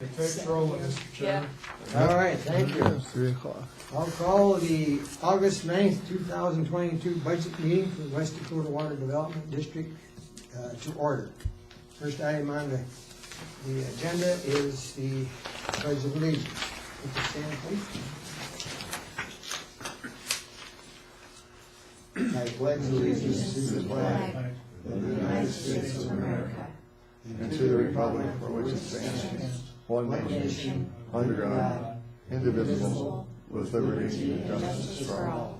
Take roll, Mr. Chair. All right, thank you. 3 o'clock. I'll call the August 9th, 2022 budget meeting for the West Dakota Water Development District to order. First item on the agenda is the Pledge of Allegiance. Would you stand, please? I pledge allegiance to the flag of the United States of America And to the republic for which it stands, one nation, under God, indivisible, with liberty and justice for all.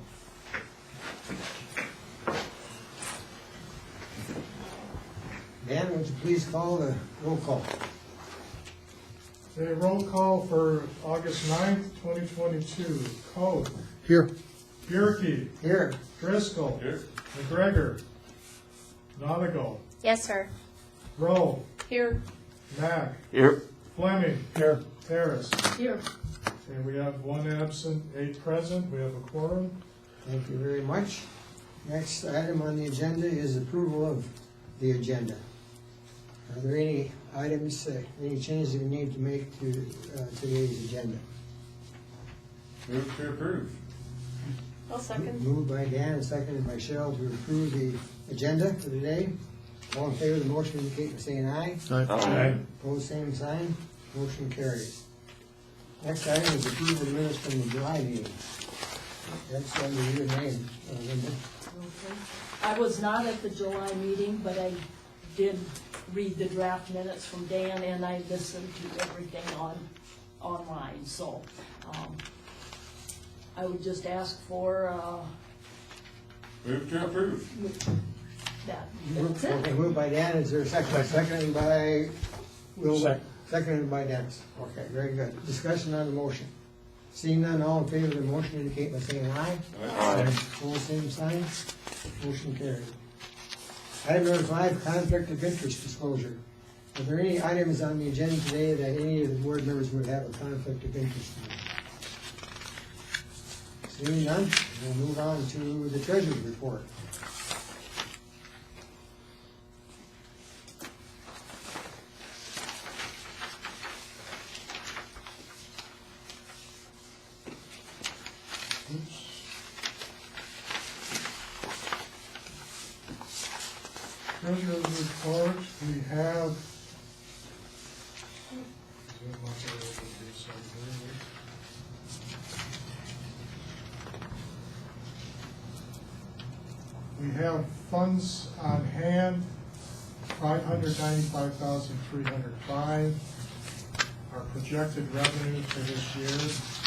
Dan, would you please call the roll call? Okay, roll call for August 9th, 2022. Code. Here. Bierke. Here. Driscoll. Here. McGregor. Nautigal. Yes, sir. Rowe. Here. Mack. Here. Fleming. Here. Harris. Here. And we have 1 absent, 8 present. We have a quorum. Thank you very much. Next item on the agenda is approval of the agenda. Are there any items, any changes we need to make to today's agenda? Move to approve. I'll second. Moved by Dan and seconded by Cheryl to approve the agenda for today. All in favor of the motion indicate by saying aye. Aye. Opposed, same sign. Motion carried. Next item is approval of the minutes from the July meeting. That's under your name, Linda. Okay. I was not at the July meeting, but I did read the draft minutes from Dan, and I listened to everything online, so, I would just ask for, Move to approve. that's it. Okay, moved by Dan, is there a second? Seconded by Will. Seconded by Dennis. Okay, very good. Discussion on the motion. Seeing none, all in favor of the motion indicate by saying aye. Aye. All same sign. Motion carried. Item number 5, conflict of interest disclosure. Are there any items on the agenda today that any of the board members would have a conflict of interest in? Seeing none, we'll move on to the treasurer's report. Treasurer's report, we have. We have funds on hand, 595,305. Our projected revenue for this year,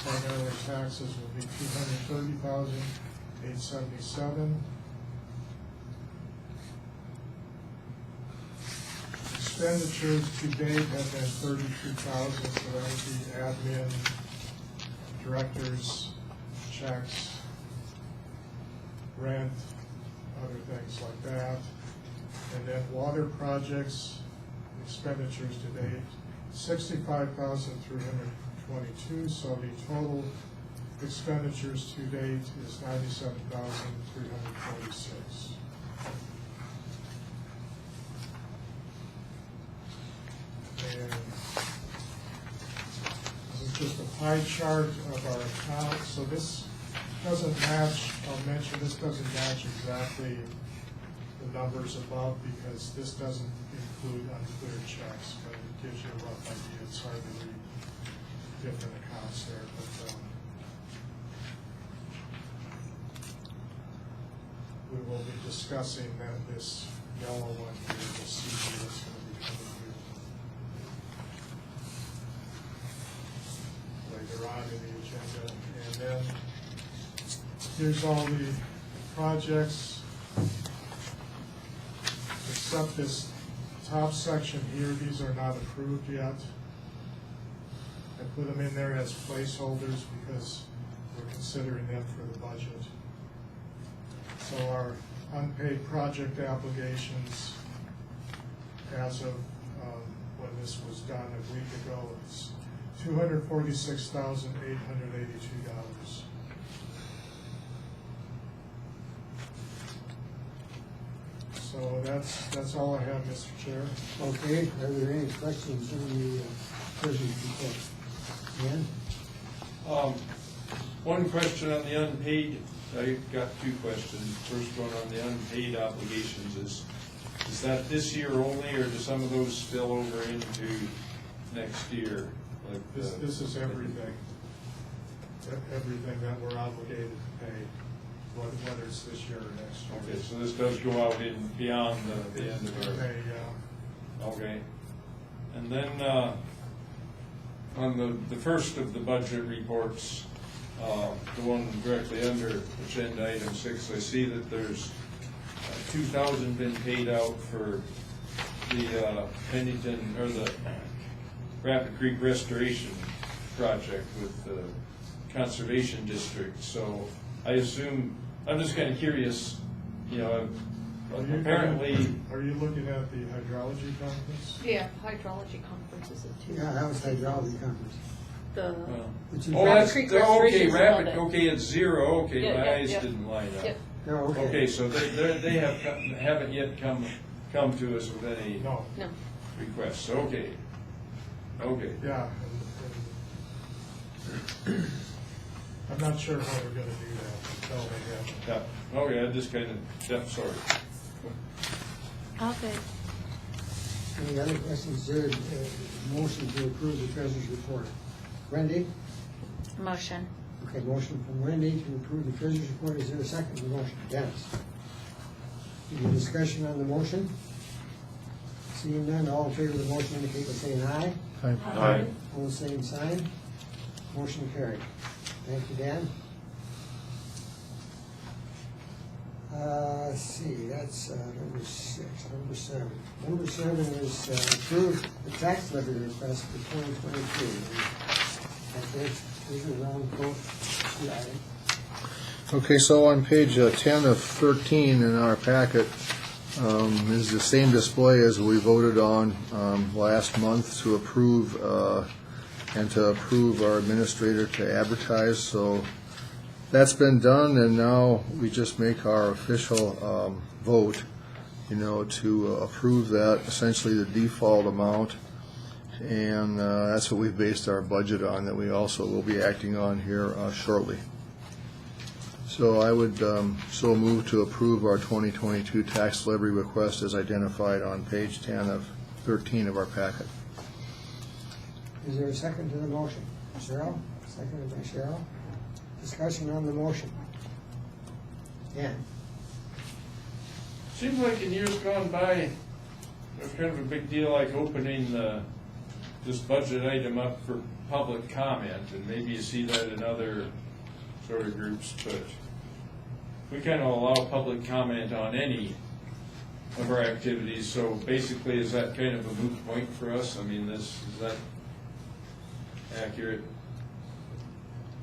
primarily taxes, will be 230,877. Expenditures to date have been 32,000, so that would be admin, directors, checks, rent, other things like that. And then water projects, expenditures to date, 65,322, so the total expenditures to date is 97,346. And this is just a pie chart of our account, so this doesn't match, I'll mention, this doesn't match exactly the numbers above because this doesn't include uncleared checks, but it gives you a rough idea. It's hard to read different accounts there, but we will be discussing this yellow one here, the CD that's going to be coming here later on in the agenda. And then here's all the projects, except this top section here. These are not approved yet. I put them in there as placeholders because we're considering them for the budget. So our unpaid project applications as of when this was done a week ago is $246,882. So that's all I have, Mr. Chair. Okay, are there any questions on the treasurer's report. Dan? One question on the unpaid, I got two questions. First one on the unpaid obligations is that this year only, or do some of those spill over into next year? Like This is everything. Everything that we're obligated to pay, whether it's this year or next year. Okay, so this does go out in beyond the end of our. Pay, Okay. And then, on the first of the budget reports, the one directly under agenda item 6, I see that there's 2,000 been paid out for the Pennington, or the Rapid Creek Restoration Project with the Conservation District. So I assume, I'm just kind of curious, you know, apparently. Are you looking at the hydrology conference? Yeah, hydrology conference is it too? Yeah, that was hydraulic conference. The, Which is- Oh, Rapid that's, Creek okay, Restoration's rapid, above it. okay, it's 0, okay, Yeah, my yeah, eyes yeah. didn't line up. yep, No, okay. Okay, so they haven't yet come to us with any No, no. requests, okay. Okay, yeah. I'm not sure how they're gonna do that until they have. yeah, okay, I just kind of, yeah, sorry. Okay. Any other questions? There, motion to approve the treasurer's report. Wendy? Motion. Okay, motion from Wendy to approve the treasurer's report. Is there a second to the motion? Dennis? Any discussion on the motion? Seeing none, all in favor of the motion indicate by saying aye. Aye. All the same sign. Motion carried. Thank you, Dan. Let's see, that's number 6. Number 7. Number 7 is approve the tax levy request for 2022. Okay, these are around both the item. Okay, so on page 10 of 13 in our packet is the same display as we voted on last month to approve and to approve our administrator to advertise. So that's been done, and now we just make our official vote, you know, to approve that, essentially the default amount. And that's what we've based our budget on, that we also will be acting on here shortly. So I would so move to approve our 2022 tax levy request as identified on page 10 of 13 of our packet. Is there a second to the motion? Cheryl? Seconded by Cheryl. Discussion on the motion. Dan? Seems like in years gone by, it was kind of a big deal, like opening this budget item up for public comment, and maybe you see that in other sort of groups, but we kind of allow public comment on any of our activities, so basically, is that kind of a moot point for us? I mean, is that accurate?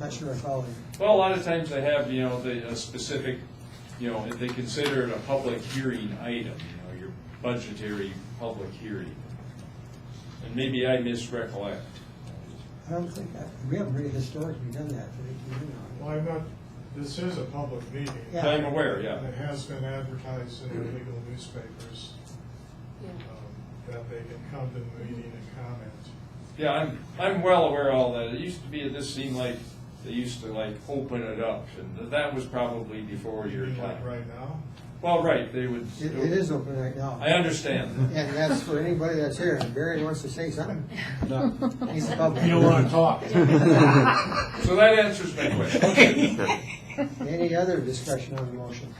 Not sure I follow you. Well, a lot of times they have, you know, a specific, you know, they consider it a public hearing item, you know, your budgetary public hearing. And maybe I misrecollect. I don't think we haven't really historically done that for 18 years now. Well, I'm not, this is a public meeting. Yeah. I'm aware, yeah. And it has been advertised in the legal newspapers, Yeah. that they can come to the meeting and comment. Yeah, I'm well aware of all that. It used to be, it just seemed like they used to like open it up, and that was probably before You your mean like time. right now? Well, right, they would. It is open right now. I understand. And that's for anybody that's here. If Barry wants to say something, he's public. You don't want to talk. So that answers my question. Any other discussion on the motion?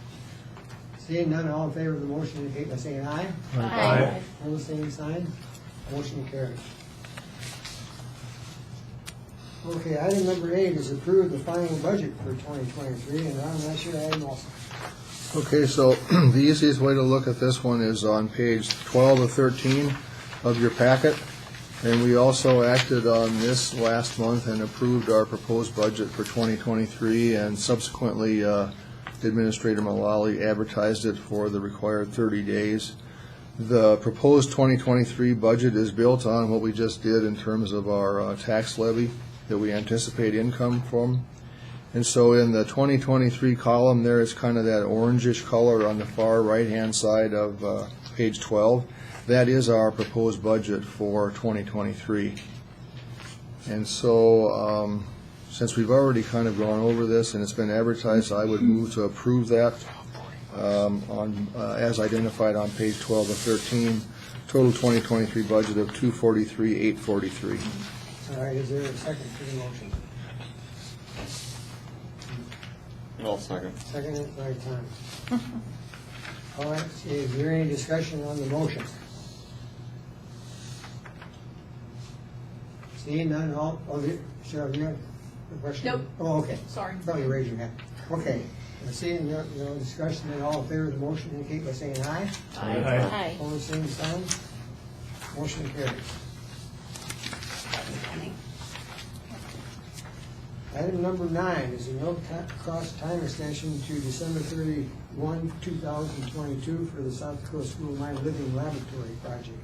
Seeing none, all in favor of the motion indicate by saying aye. Aye. All the same sign. Motion carried. Okay, item number 8 is approve the final budget for 2023, and Ron, that's your item also. Okay, so the easiest way to look at this one is on page 12 of 13 of your packet. And we also acted on this last month and approved our proposed budget for 2023, and subsequently Administrator Mullally advertised it for the required 30 days. The proposed 2023 budget is built on what we just did in terms of our tax levy that we anticipate income from. And so in the 2023 column there is kind of that orangish color on the far right-hand side of page 12. That is our proposed budget for 2023. And so, since we've already kind of gone over this and it's been advertised, I would move to approve that as identified on page 12 of 13. Total 2023 budget of $243,843. All right, is there a second to the motion? I'll second. Seconded by Tom. All right, is there any discussion on the motion? Seeing none, all, Cheryl, do you have a question? Nope. Oh, okay. Sorry. Thought you raised your hand. Okay, seeing no discussion, then all in favor of the motion indicate by saying aye. Aye. All the same sign. Motion carries. Item number 9 is a no-cost time extension to December 31, 2022 for the South Dakota School My Living Laboratory project.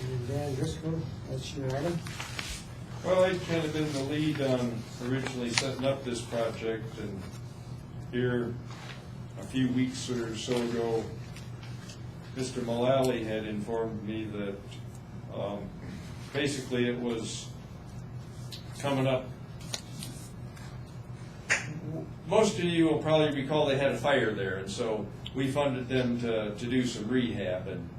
And Dan Driscoll, that's your item. Well, I'd kind of been the lead on originally setting up this project, and here a few weeks or so ago, Mr. Mullally had informed me that basically it was coming up. Most of you will probably recall they had a fire there, and so we funded them to do some rehab, and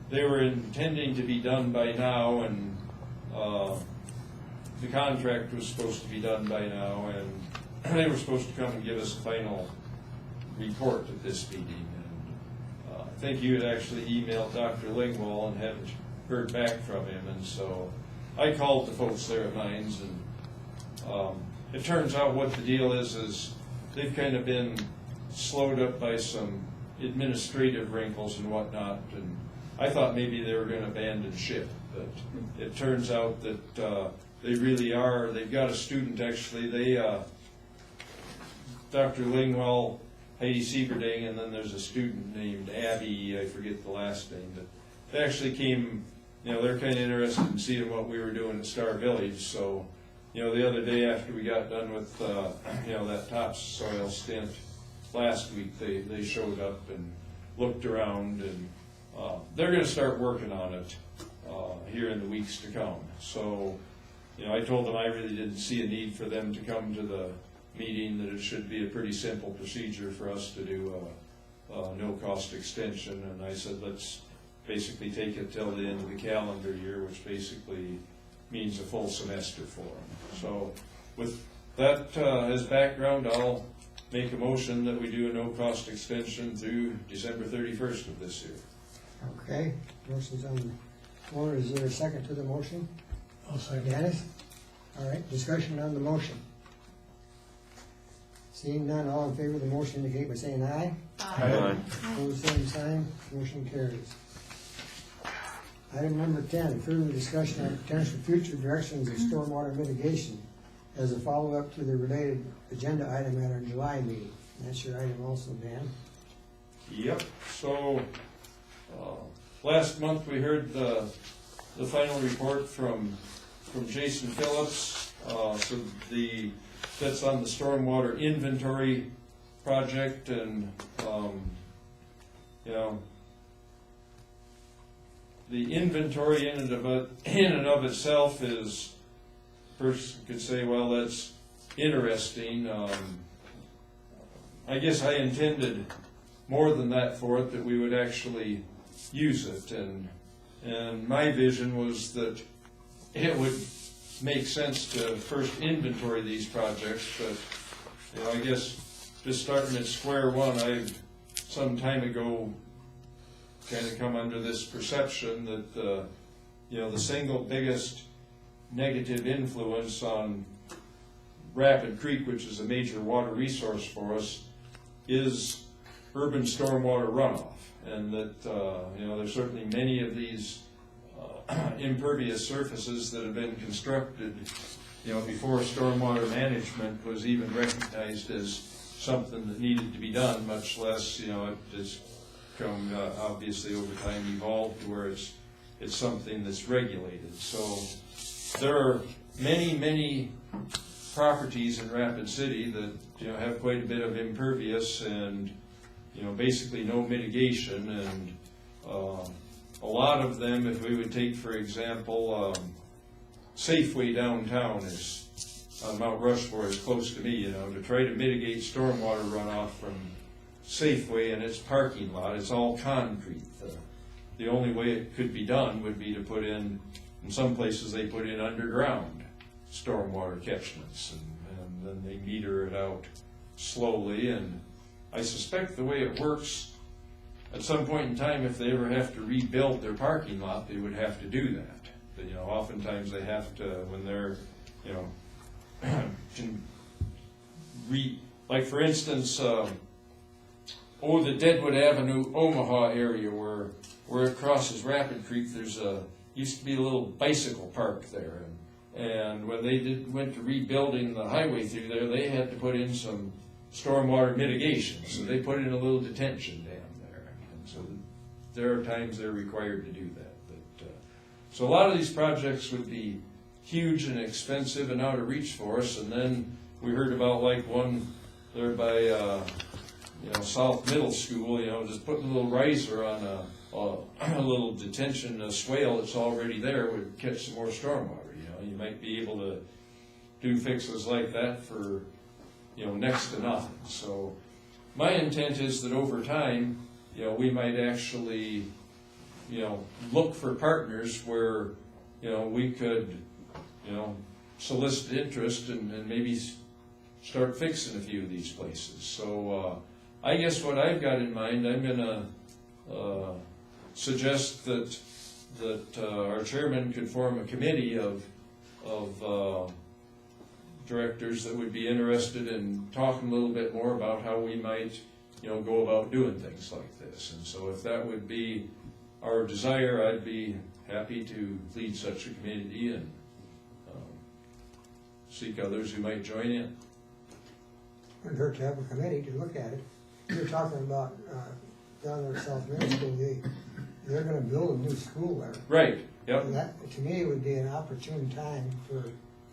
they were intending to be done by now, and the contract was supposed to be done by now, and they were supposed to come and give us a final report at this meeting. And I think you had actually emailed Dr. Lingwall and hadn't heard back from him, and so I called the folks there at Mines, and it turns out what the deal is they've kind of been slowed up by some administrative wrinkles and whatnot, and I thought maybe they were going to abandon ship, but it turns out that they really are. They've got a student, actually. Dr. Lingwell, Heidi Sieberding, and then there's a student named Abby, I forget the last name, but they actually came, they're kind of interested in seeing what we were doing at Star Village, so the other day after we got done with, that topsoil stint last week, they showed up and looked around, and they're going to start working on it here in the weeks to come. So, I told them I really didn't see a need for them to come to the meeting, that it should be a pretty simple procedure for us to do a no-cost extension, and I said let's basically take it till the end of the calendar year, which basically means a full semester for them. So with that as background, I'll make a motion that we do a no-cost extension through December 31st of this year. Okay, motion's on the floor. Is there a second to the motion? I'll second. Dennis? All right, discussion on the motion. Seeing none, all in favor of the motion indicate by saying aye. Aye. Opposed, same sign, motion carries. Item number 10, further discussion on potential future directions of stormwater mitigation as a follow-up to the related agenda item at our July meeting. That's your item also, Dan. Yep, so last month we heard the final report from Jason Phillips. So that's on the stormwater inventory project, and the inventory in and of itself is, a person could say, well, that's interesting. I guess I intended more than that for it, that we would actually use it, and my vision was that it would make sense to first inventory these projects, but I guess just starting at square one, I some time ago kind of come under this perception that the single biggest negative influence on Rapid Creek, which is a major water resource for us, is urban stormwater runoff, and that there's certainly many of these impervious surfaces that have been constructed before stormwater management was even recognized as something that needed to be done, much less it has come obviously over time evolved to where it's something that's regulated. So there are many properties in Rapid City that have quite a bit of impervious and basically no mitigation, and a lot of them, if we would take for example Safeway downtown is, on Mount Rushmore is close to me, you know, to try to mitigate stormwater runoff from Safeway and its parking lot. It's all concrete. The only way it could be done would be to put in some places they put in underground stormwater catchments, and then they meter it out slowly. And I suspect the way it works, at some point in time, if they ever have to rebuild their parking lot, they would have to do that. But, you know, oftentimes they have to, when they're, you know, like for instance, the Deadwood Avenue, Omaha area where it crosses Rapid Creek, there's used to be a little bicycle park there. And when they went to rebuilding the highway through there, they had to put in some stormwater mitigation. So they put in a little detention dam there. And so there are times they're required to do that. But, so a lot of these projects would be huge and expensive and out of reach for us. And then we heard about like one there by South Middle School, just putting a little riser on a little detention swale that's already there would catch some more stormwater. You might be able to do fixes like that for, next to nothing. So my intent is that over time, we might actually, look for partners where, we could, solicit interest and maybe start fixing a few of these places. So I guess what I've got in mind, I'm going to suggest that our chairman could form a committee of directors that would be interested in talking a little bit more about how we might, go about doing things like this. And so if that would be our desire, I'd be happy to lead such a committee and seek others who might join in. Wouldn't hurt to have a committee to look at it. You're talking about down there at South Middle School, they're gonna build a new school there. Right, yep. And that, to me, would be an opportune time for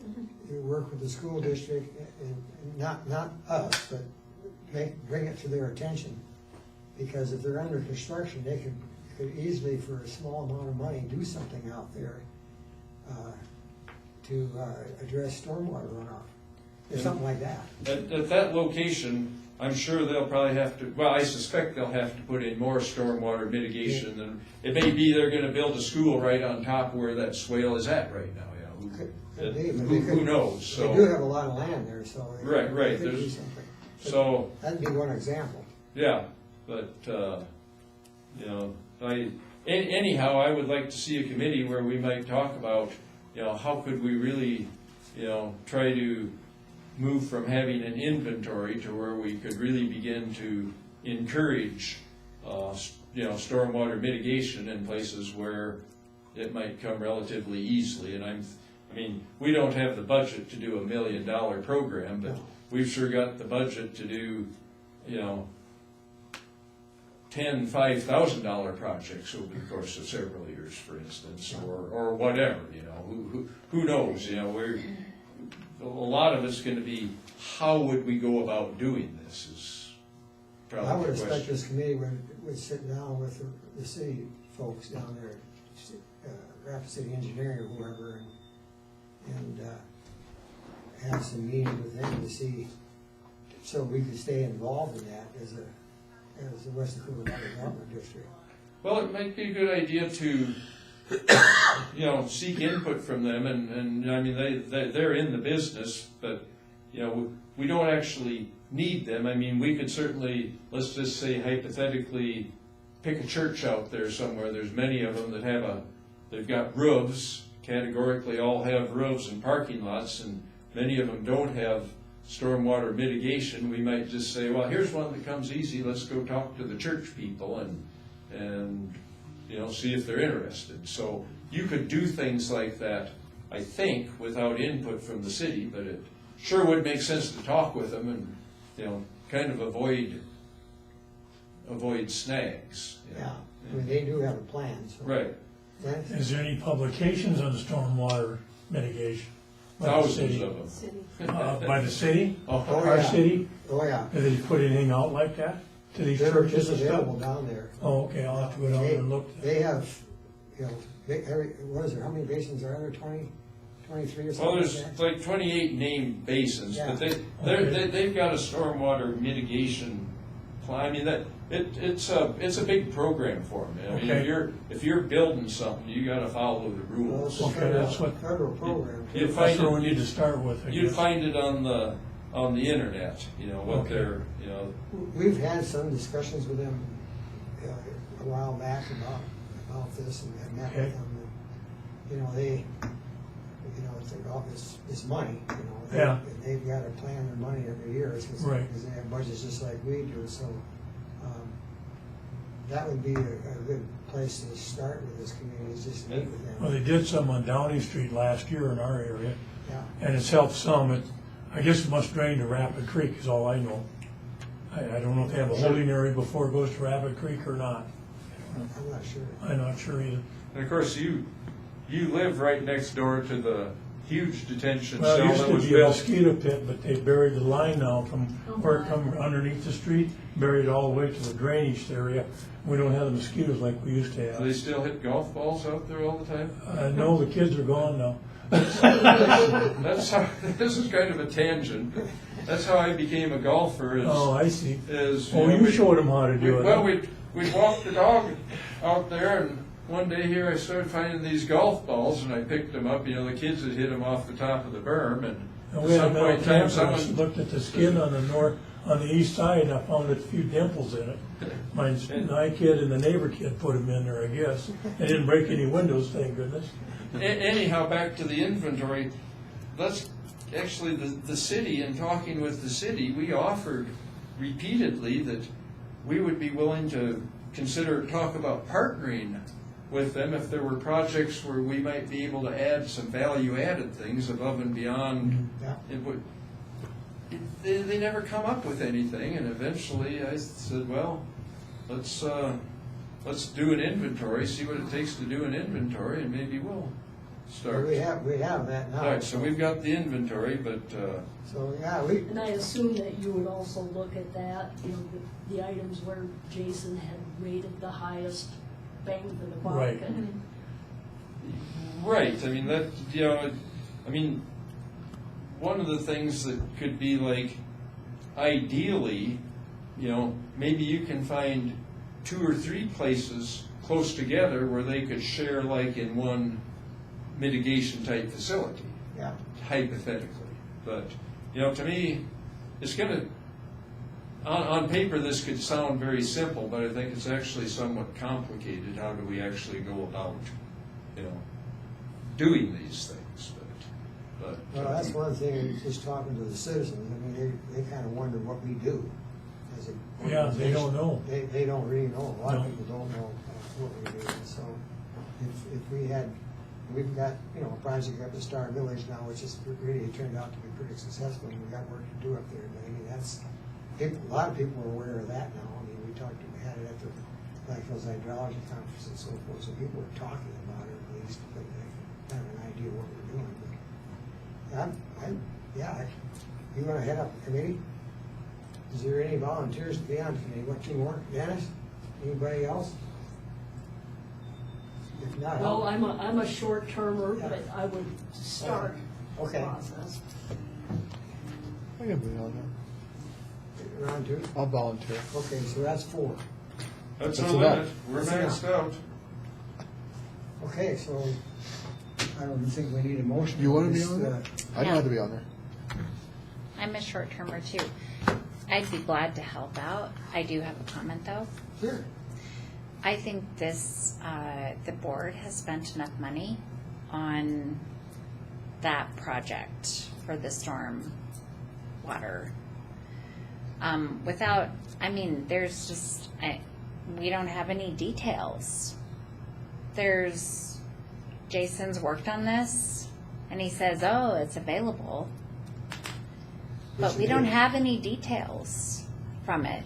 you to work with the school district and not us, but bring it to their attention. Because if they're under construction, they could easily, for a small amount of money, do something out there to address stormwater runoff, or something like that. At that location, I'm sure they'll probably have to, well, I suspect they'll have to put in more stormwater mitigation than, it may be they're gonna build a school right on top where that swale is at right now, Could be, but who knows, so. They do have a lot of land there, so. Right, they could do there's- something. So, That'd be one example. yeah, but, anyhow, I would like to see a committee where we might talk about, how could we really, try to move from having an inventory to where we could really begin to encourage, stormwater mitigation in places where it might come relatively easily. And we don't have the budget to do $1 million program, but we've sure got the budget to do, $10,000, $5,000 projects over the course of several years, for instance, or whatever, who knows, a lot of it's gonna be, how would we go about doing this is probably I would the expect question. this committee would sit down with the city folks down there, Rapid City Engineering or whoever, and have some meetings with them to see, so we could stay involved in that as the West Dakota Water Development District. Well, it might be a good idea to, seek input from them, and they're in the business, but, we don't actually need them. We could certainly, let's just say hypothetically, pick a church out there somewhere. There's many of them that they've got roofs, categorically all have roofs and parking lots, and many of them don't have stormwater mitigation. We might just say, well, here's one that comes easy, let's go talk to the church people and see if they're interested. So you could do things like that, I think, without input from the city, but it sure would make sense to talk with them and, kind of avoid snags. Yeah, they do have a plan, so. Right. Is there any publications on stormwater mitigation? By the Thousands city? of them. City. By the city? Oh, Our yeah. city? Oh, yeah. Do they put anything out like that to these They're churches just and stuff? available down there. Oh, okay, I'll have to go down there and look. They have, what is there, how many basins are there, 20 23 or Well, something there's like that? like 28 named basins, Yeah. but they've got a stormwater mitigation plan. I mean, it's a big program for them. I mean, Okay. if you're building something, you gotta follow the Well, it's rules. a Okay, that's federal, what- federal program. You'd That's find where we need it, to start with, I you'd guess. find it on the internet, you know, what Okay. they're, you know, We've had some discussions with them a while back about this, and I met Okay. with them. And, you know, it's their office, it's money, you know. Yeah. They've got to plan their money every year, because Right. they have budgets just like we do, so, that would be a good place to start with this community, is just meet with them. Well, they did some on Downey Street last year in our area, Yeah, and it's helped some. I guess it must drain to Rapid Creek is all I know. I don't know if they have a holding area before it goes to Rapid Creek or not. I'm not sure. I'm not sure either. and of course, you live right next door to the huge detention Well, it cell used that to was be a built. mosquito pit, but they buried the line now from where it come underneath the street, buried it all the way to the drainage area. We don't have the mosquitoes like we used to Do they have. still hit golf balls out there all the time? No, the kids are gone now. That's how, this is kind of a tangent. That's how I became a golfer Oh, I see. is. Oh, know, you we- showed them how to do it. Well, we'd walk the dog out there, and one day here I started finding these golf balls, and I picked them up. You know, the kids had hit them off the top of the berm, and And at we had a some metal point in time, tamper, I someone, looked at the skin on the east side, and I found a few dimples in it. My kid and the neighbor kid put them in there, I guess. They didn't break any windows, thank goodness. anyhow, back to the inventory. That's actually the city, and talking with the city, we offered repeatedly that we would be willing to talk about partnering with them if there were projects where we might be able to add some value-added things above and beyond. Yeah. It would. They never come up with anything, and eventually I said, well, let's do an inventory, see what it takes to do an inventory, and maybe we'll start. We have that now. All right, so we've got the inventory, but, So, yeah, And I assume that you would also look at that, you know, the items where Jason had rated the highest bang for the buck. Right. And right, I mean, that, you know, I mean, one of the things that could be like, ideally, you know, maybe you can find 2 or 3 places close together where they could share like in one mitigation type facility, Yeah. hypothetically. But, you know, to me, it's gonna, on paper, this could sound very simple, but I think it's actually somewhat complicated. How do we actually go about, you know, doing these things? But Well, that's one thing, just talking to the citizens, I mean, they kind of wonder what we do as a. Yeah, they don't know. They don't really know, a lot of No. people don't know what we do, and so if we had, we've got, you know, a project up at Star Village now, which has really turned out to be pretty successful, and we've got work to do up there, but I mean, that's, a lot of people are aware of that now, I mean, we had it at the Blackfield's Hydrology Conference and so forth, so people are talking about it at least, but they have an idea what we're doing, but you wanna head up the committee? Is there any volunteers to be on the committee? What, 2 more? Dennis? Anybody else? If not, Well, I'll- I'm a short-termer, but I would start the Okay. process. I can be on there. round 2? I'll volunteer. Okay, so that's 4. that's That's no enough. limit. We're That's maxed out. Okay, so I don't think we need a motion. You wanna for be this, on there? I'd No. like to be on there. I'm a short-termer too. I'd be glad to help out. I do have a comment though. Sure. I think the board has spent enough money on that project for the storm water. There's just, we don't have any details. Jason's worked on this and he says, oh, it's available. But we don't have any details from it.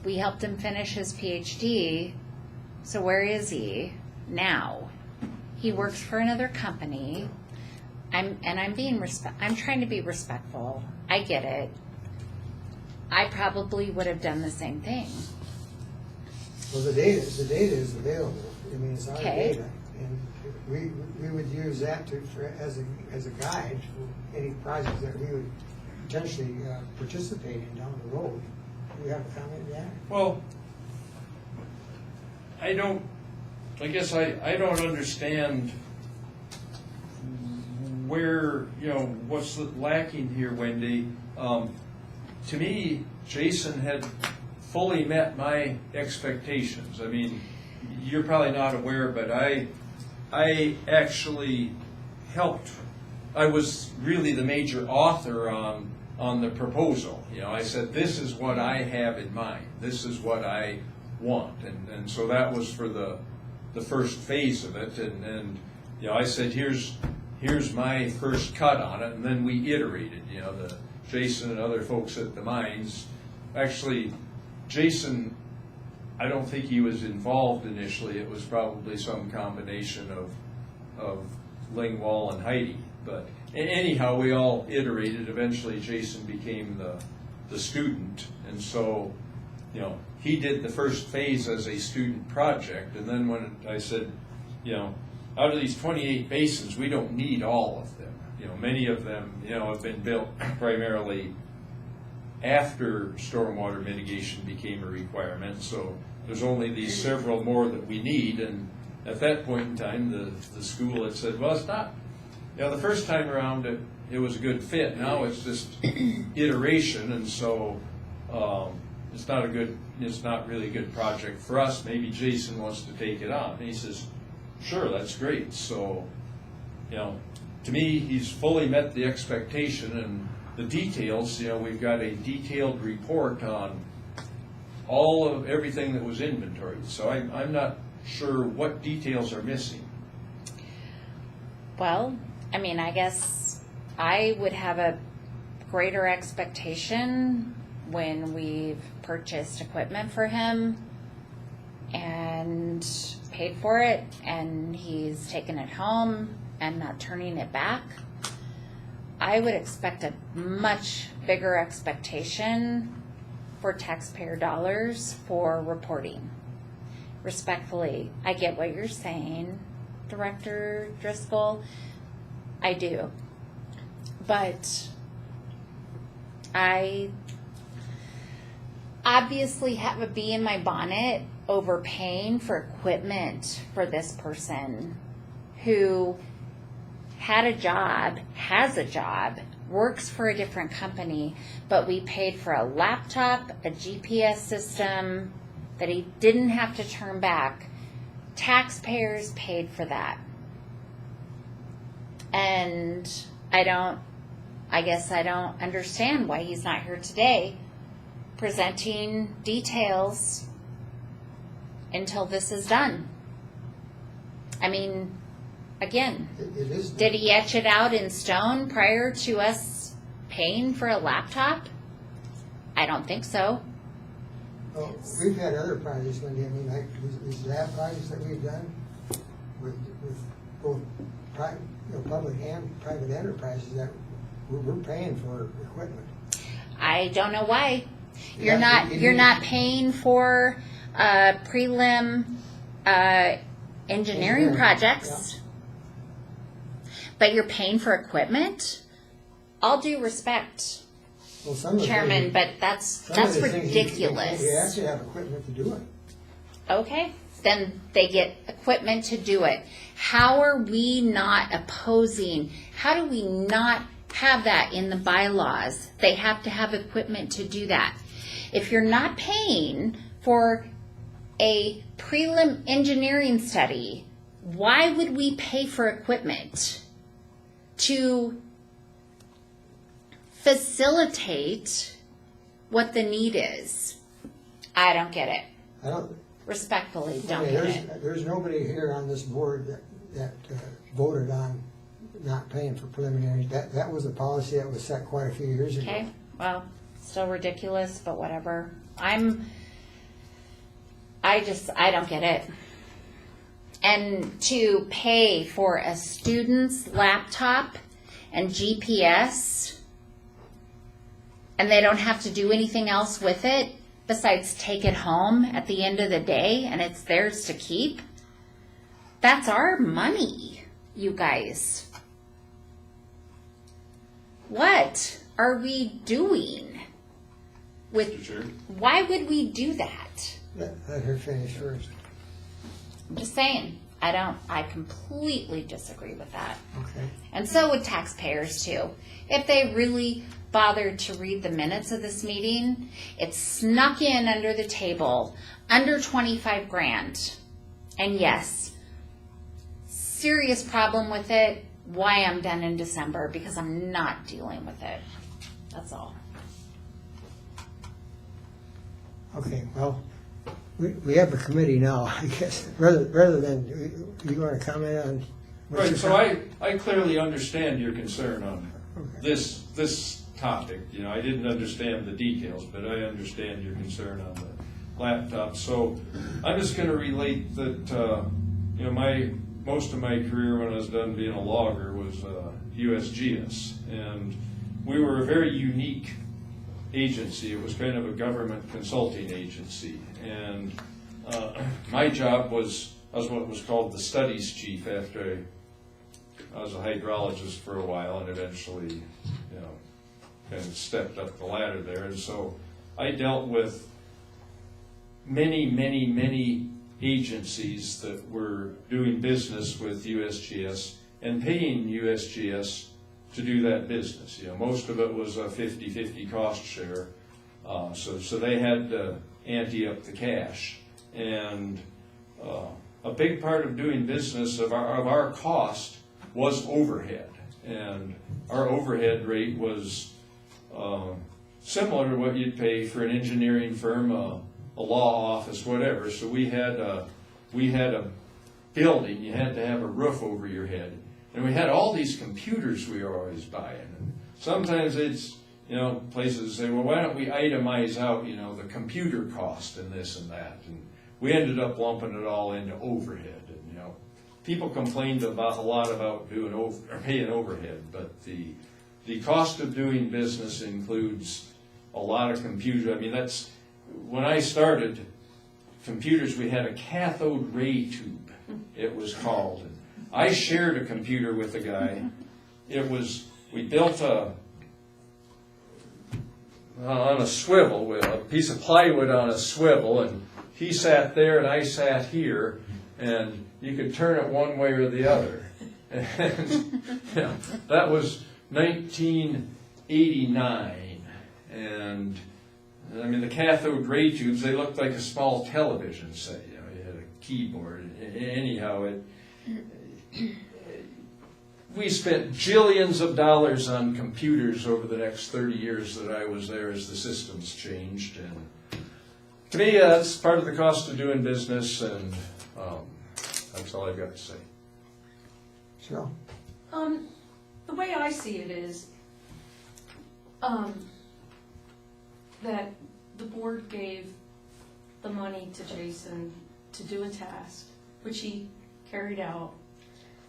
We helped him finish his PhD, so where is he now? He works for another company. I'm trying to be respectful. I get it. I probably would have done the same thing. Well, the data is available. I mean, it's our Okay. data. And we would use that as a guide for any projects that we would potentially participate in down the road. Do you have a comment on that? Well, I guess I don't understand where, what's lacking here, Wendy. To me, Jason had fully met my expectations. I mean, you're probably not aware, but I actually helped. I was really the major author on the proposal. I said, this is what I have in mind. This is what I want. And so that was for the first phase of it. And I said, here's my first cut on it. And then we iterated, the Jason and other folks at the mines. Actually, Jason, I don't think he was involved initially. It was probably some combination of Lingwall and Heidi. But anyhow, we all iterated. Eventually, Jason became the student. And so, he did the first phase as a student project. And then when I said, out of these 28 basins, we don't need all of them. Many of them, have been built primarily after stormwater mitigation became a requirement. So there's only these several more that we need. And at that point in time, the school had said, well, it's not, the first time around it was a good fit. Now it's just iteration. And so it's not really a good project for us. Maybe Jason wants to take it on. And he says, sure, that's great. So, to me, he's fully met the expectation, and the details, we've got a detailed report on all of everything that was inventoried. So I'm not sure what details are missing. Well, I guess I would have a greater expectation when we've purchased equipment for him and paid for it, and he's taken it home and not turning it back. I would expect a much bigger expectation for taxpayer dollars for reporting. Respectfully, I get what you're saying, Director Driscoll. I do. But I obviously have a bee in my bonnet over paying for equipment for this person who had a job, has a job, works for a different company, but we paid for a laptop, a GPS system that he didn't have to turn back. Taxpayers paid for that. And I guess I don't understand why he's not here today presenting details until this is done. Again, It is. did he etch it out in stone prior to us paying for a laptop? I don't think so. Well, we've had other projects, Wendy, like these lab projects that we've done with both public and private enterprises that we're paying for equipment. I don't know why. You're Yeah, not paying for prelim engineering projects, but you're paying for equipment. All due respect, Well, some of the Chairman, things- but that's some of the things ridiculous. You actually have equipment to do it. Okay, then they get equipment to do it. How are we not opposing? How do we not have that in the bylaws? They have to have equipment to do that. If you're not paying for a prelim engineering study, why would we pay for equipment to facilitate what the need is? I don't get it. I don't, Respectfully, don't okay, get it. there's nobody here on this board that voted on not paying for preliminaries. That was a policy that was set quite a few years ago. Okay, well, still ridiculous, but whatever. I don't get it. And to pay for a student's laptop and GPS, and they don't have to do anything else with it besides take it home at the end of the day and it's theirs to keep. That's our money, you guys. What are we doing with, Mr. Chair? why would we do that? Let her finish first. I'm just saying, I completely disagree with that. Okay. And so would taxpayers too. If they really bothered to read the minutes of this meeting, it snuck in under the table, under 25 grand. And yes, serious problem with it, why I'm done in December, because I'm not dealing with it. That's all. Okay, well, we have a committee now, I guess, rather than, you want to comment on? what's Right, your so comment? I clearly understand your concern on Okay. this topic. You know, I didn't understand the details, but I understand your concern on the laptop. So I'm just gonna relate that, you know, most of my career when I was done being a logger was USGS. And we were a very unique agency. It was kind of a government consulting agency. And my job was, I was what was called the studies chief after I was a hydrologist for a while and eventually, you know, kind of stepped up the ladder there. And so I dealt with many agencies that were doing business with USGS and paying USGS to do that business. You know, most of it was a 50-50 cost share. So they had to ante up the cash. And a big part of doing business of our cost was overhead. And our overhead rate was similar to what you'd pay for an engineering firm, a law office, whatever. So we had a building, you had to have a roof over your head. And we had all these computers we were always buying. And sometimes it's, you know, places say, well, why don't we itemize out, you know, the computer cost and this and that. And we ended up lumping it all into overhead. And, you know, people complained a lot about paying overhead, but the cost of doing business includes a lot of computers. I mean, that's, when I started computers, we had a cathode ray tube, it was called. And I shared a computer with a guy. We built on a swivel, with a piece of plywood on a swivel, and he sat there and I sat here, and you could turn it one way or the other. And you know, that was 1989, and I mean, the cathode ray tubes, they looked like a small television set. You know, you had a keyboard. Anyhow, we spent jillions of dollars on computers over the next 30 years that I was there as the systems changed. And to me, that's part of the cost of doing business, and that's all I've got to say. So, The way I see it is, that the board gave the money to Jason to do a task, which he carried out,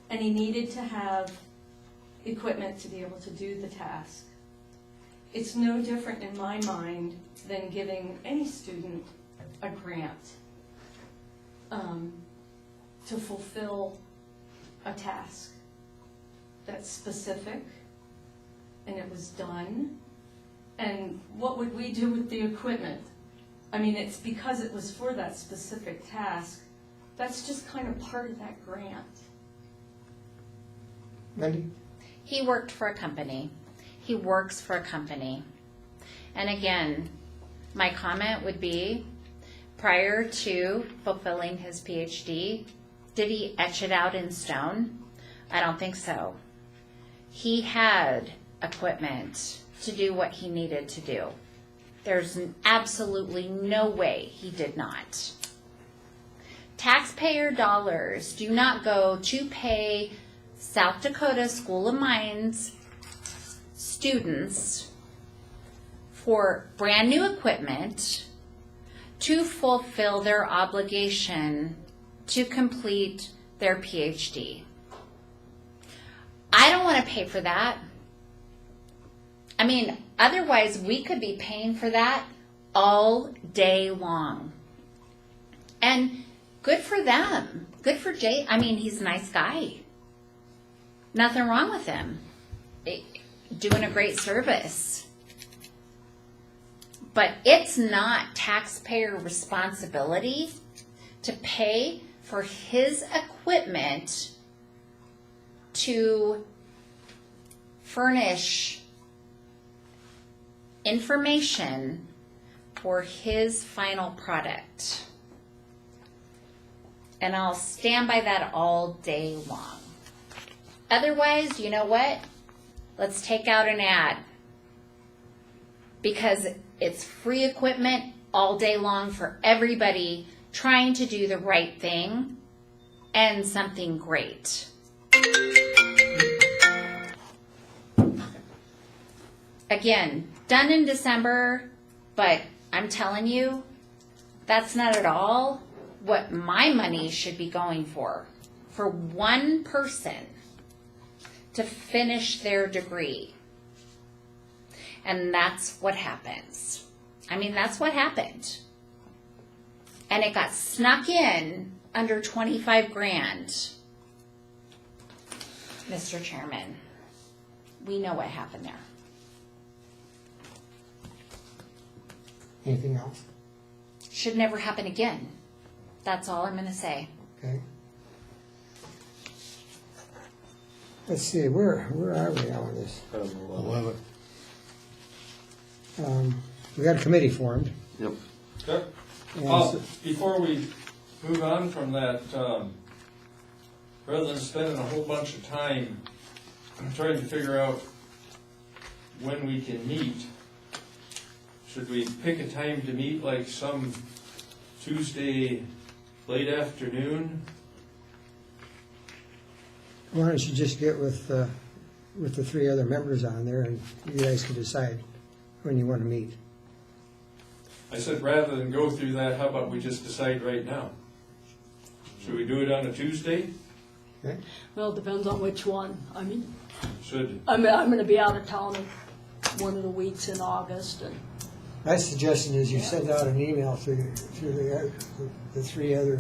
and he needed to have equipment to be able to do the task. It's no different in my mind than giving any student a grant to fulfill a task that's specific, and it was done. And what would we do with the equipment? I mean, it's because it was for that specific task. That's just kind of part of that grant. Wendy? He worked for a company. He works for a company. And again, my comment would be, prior to fulfilling his PhD, did he etch it out in stone? I don't think so. He had equipment to do what he needed to do. There's absolutely no way he did not. Taxpayer dollars do not go to pay South Dakota School of Mines students for brand new equipment to fulfill their obligation to complete their PhD. I don't want to pay for that. I mean, otherwise we could be paying for that all day long. And good for them. Good for Jay. I mean, he's a nice guy. Nothing wrong with him. Doing a great service. But it's not taxpayer responsibility to pay for his equipment to furnish information for his final product. And I'll stand by that all day long. Otherwise, you know what? Let's take out an ad. Because it's free equipment all day long for everybody trying to do the right thing and something great. Again, done in December, but I'm telling you, that's not at all what my money should be going for one person to finish their degree. And that's what happens. I mean, that's what happened. And it got snuck in under 25 grand. Mr. Chairman, we know what happened there. Anything else? Should never happen again. That's all I'm going to say. Okay. Let's see, where are we on this? 11. We got a committee formed. Yep. Okay. And Before we move on from that, rather than spending a whole bunch of time trying to figure out when we can meet, should we pick a time to meet, like some Tuesday late afternoon? Why don't you just get with the 3 other members on there, and you guys can decide when you want to meet. I said, rather than go through that, how about we just decide right now? Should we do it on a Tuesday? Okay? Well, it depends on which one. I mean, Should, I'm going to be out of town one of the weeks in August, and My suggestion is you send out an email to the 3 other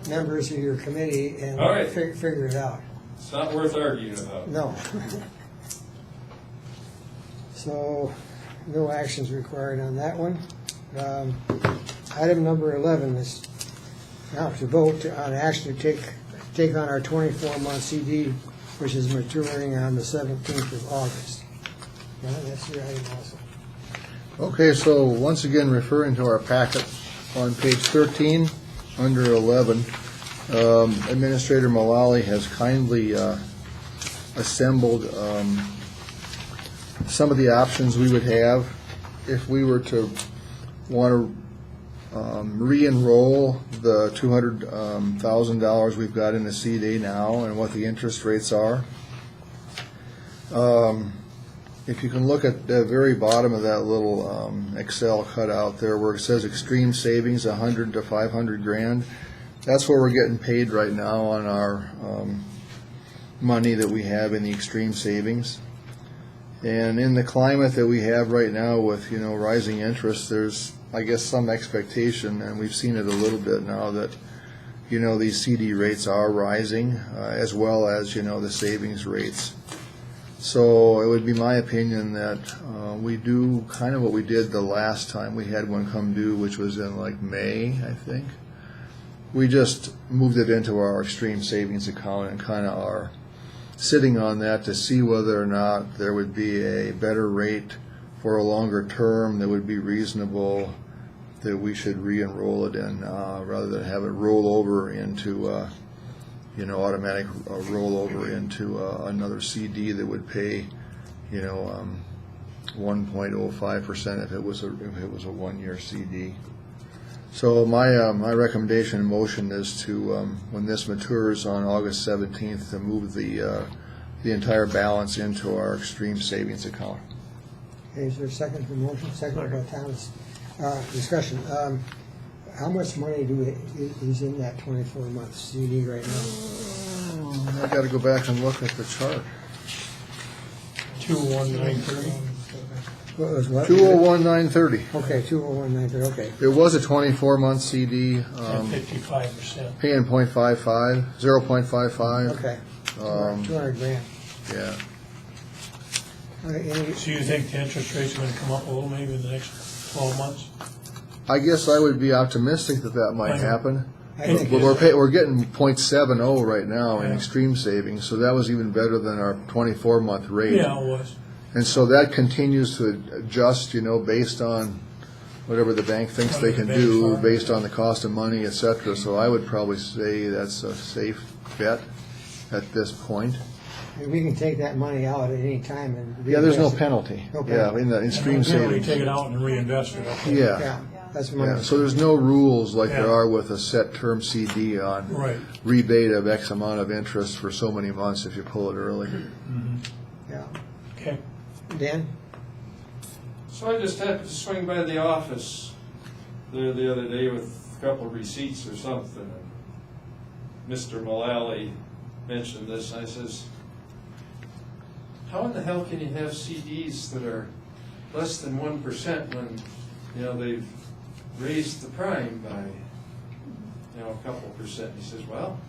members of your committee and All right. figure it out. it's not worth arguing about. No. So, no actions required on that one. Item number 11 is now to vote on action to take on our 24-month CD, which is maturing on the 17th of August. Yeah, that's your item also. Okay, so once again, referring to our packet on page 13, under 11, Administrator Mullally has kindly assembled some of the options we would have if we were to want to re-enroll the $200,000 we've got in the CD now and what the interest rates are. If you can look at the very bottom of that little Excel cutout there where it says extreme savings, 100 to 500 grand, that's where we're getting paid right now on our money that we have in the extreme savings. And in the climate that we have right now with, rising interest, there's, I guess, some expectation, and we've seen it a little bit now, that, these CD rates are rising, as well as, the savings rates. So it would be my opinion that we do kind of what we did the last time we had one come due, which was in like May, I think. We just moved it into our extreme savings account and kind of are sitting on that to see whether or not there would be a better rate for a longer term that would be reasonable, that we should re-enroll it in, rather than have it roll over into automatic rollover into another CD that would pay 1.05% if it was a 1-year CD. So my recommendation and motion is to, when this matures on August 17th, to move the entire balance into our extreme savings account. Okay, is there a second to the motion? Second by Thomas. Discussion. How much money is in that 24-month CD right now? I got to go back and look at the chart. 2193. What was what? 201,930. Okay, 201,930, okay. It was a 24-month CD, And 55%. paying 0.55, 0.55. Okay. Um, 200 grand. Yeah. All right, any, So you think the interest rate's gonna come up a little maybe in the next 12 months? I guess I would be optimistic that that might happen. I think But we're getting 0.70 right now in Yeah. extreme savings, so that was even better than our 24-month rate. Yeah, it was. And so that continues to adjust, based on whatever the bank thinks they Whatever can the banks do, are. based on the cost of money, et cetera. So I would probably say that's a safe bet at this point. we can take that money out at any time and. Yeah, there's no reinvest it. penalty. No Yeah, penalty. in the extreme Generally savings. take it out and reinvest it. Okay. Yeah. Yeah, that's money. Yeah, so there's no rules like there Yeah. are with a set term CD on Right. rebate of X amount of interest for so many months if you pull it early. Yeah. Okay. Dan? So I just happened to swing by the office there the other day with a couple of receipts or something, and Mr. Mullally mentioned this, and I says, how in the hell can you have CDs that are less than 1% when, they've raised the prime by, a couple percent? He says, well,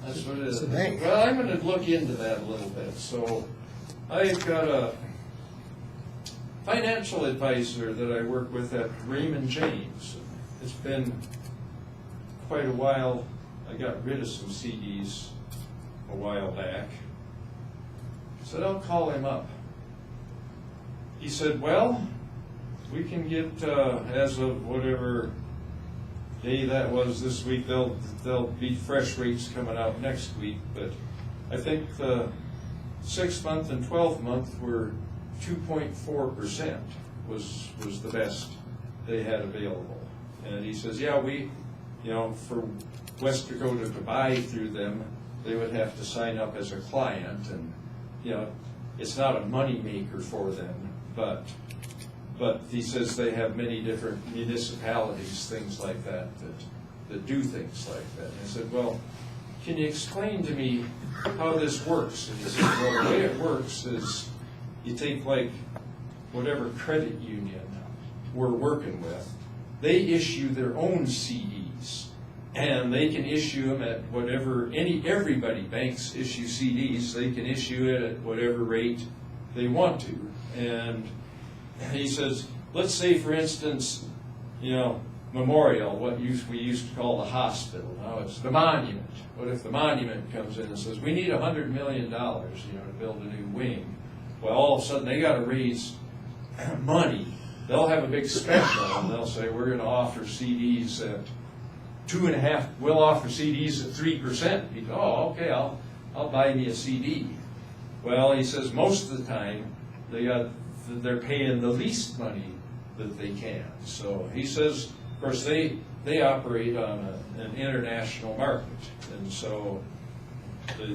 that's what it is. It's a bank. Well, I'm gonna look into that a little bit. So I've got a financial advisor that I work with at Raymond James. It's been quite a while. I got rid of some CDs a while back. I said, I'll call him up. He said, well, we can get, as of whatever day that was this week, there'll be fresh rates coming out next week, but I think the 6-month and 12-month were 2.4% was the best they had available. And he says, yeah, we, for West Dakota to buy through them, they would have to sign up as a client, and, it's not a money maker for them, but he says they have many different municipalities, things like that do things like that. And I said, well, can you explain to me how this works? And he said, well, the way it works is you take like whatever credit union we're working with, they issue their own CDs, and they can issue them at whatever, everybody, banks issue CDs, they can issue it at whatever rate they want to. And he says, let's say, for instance, Memorial, what we used to call the hospital, now it's the Monument. What if the Monument comes in and says, we need $100 million, to build a new wing? Well, all of a sudden, they got to raise money. They'll have a big special, and they'll say, we're going to offer CDs at 2.5%. We'll offer CDs at 3%. You go, oh, okay, I'll buy me a CD. Well, he says most of the time they're paying the least money that they can. So he says, of course, they operate on an international market, and so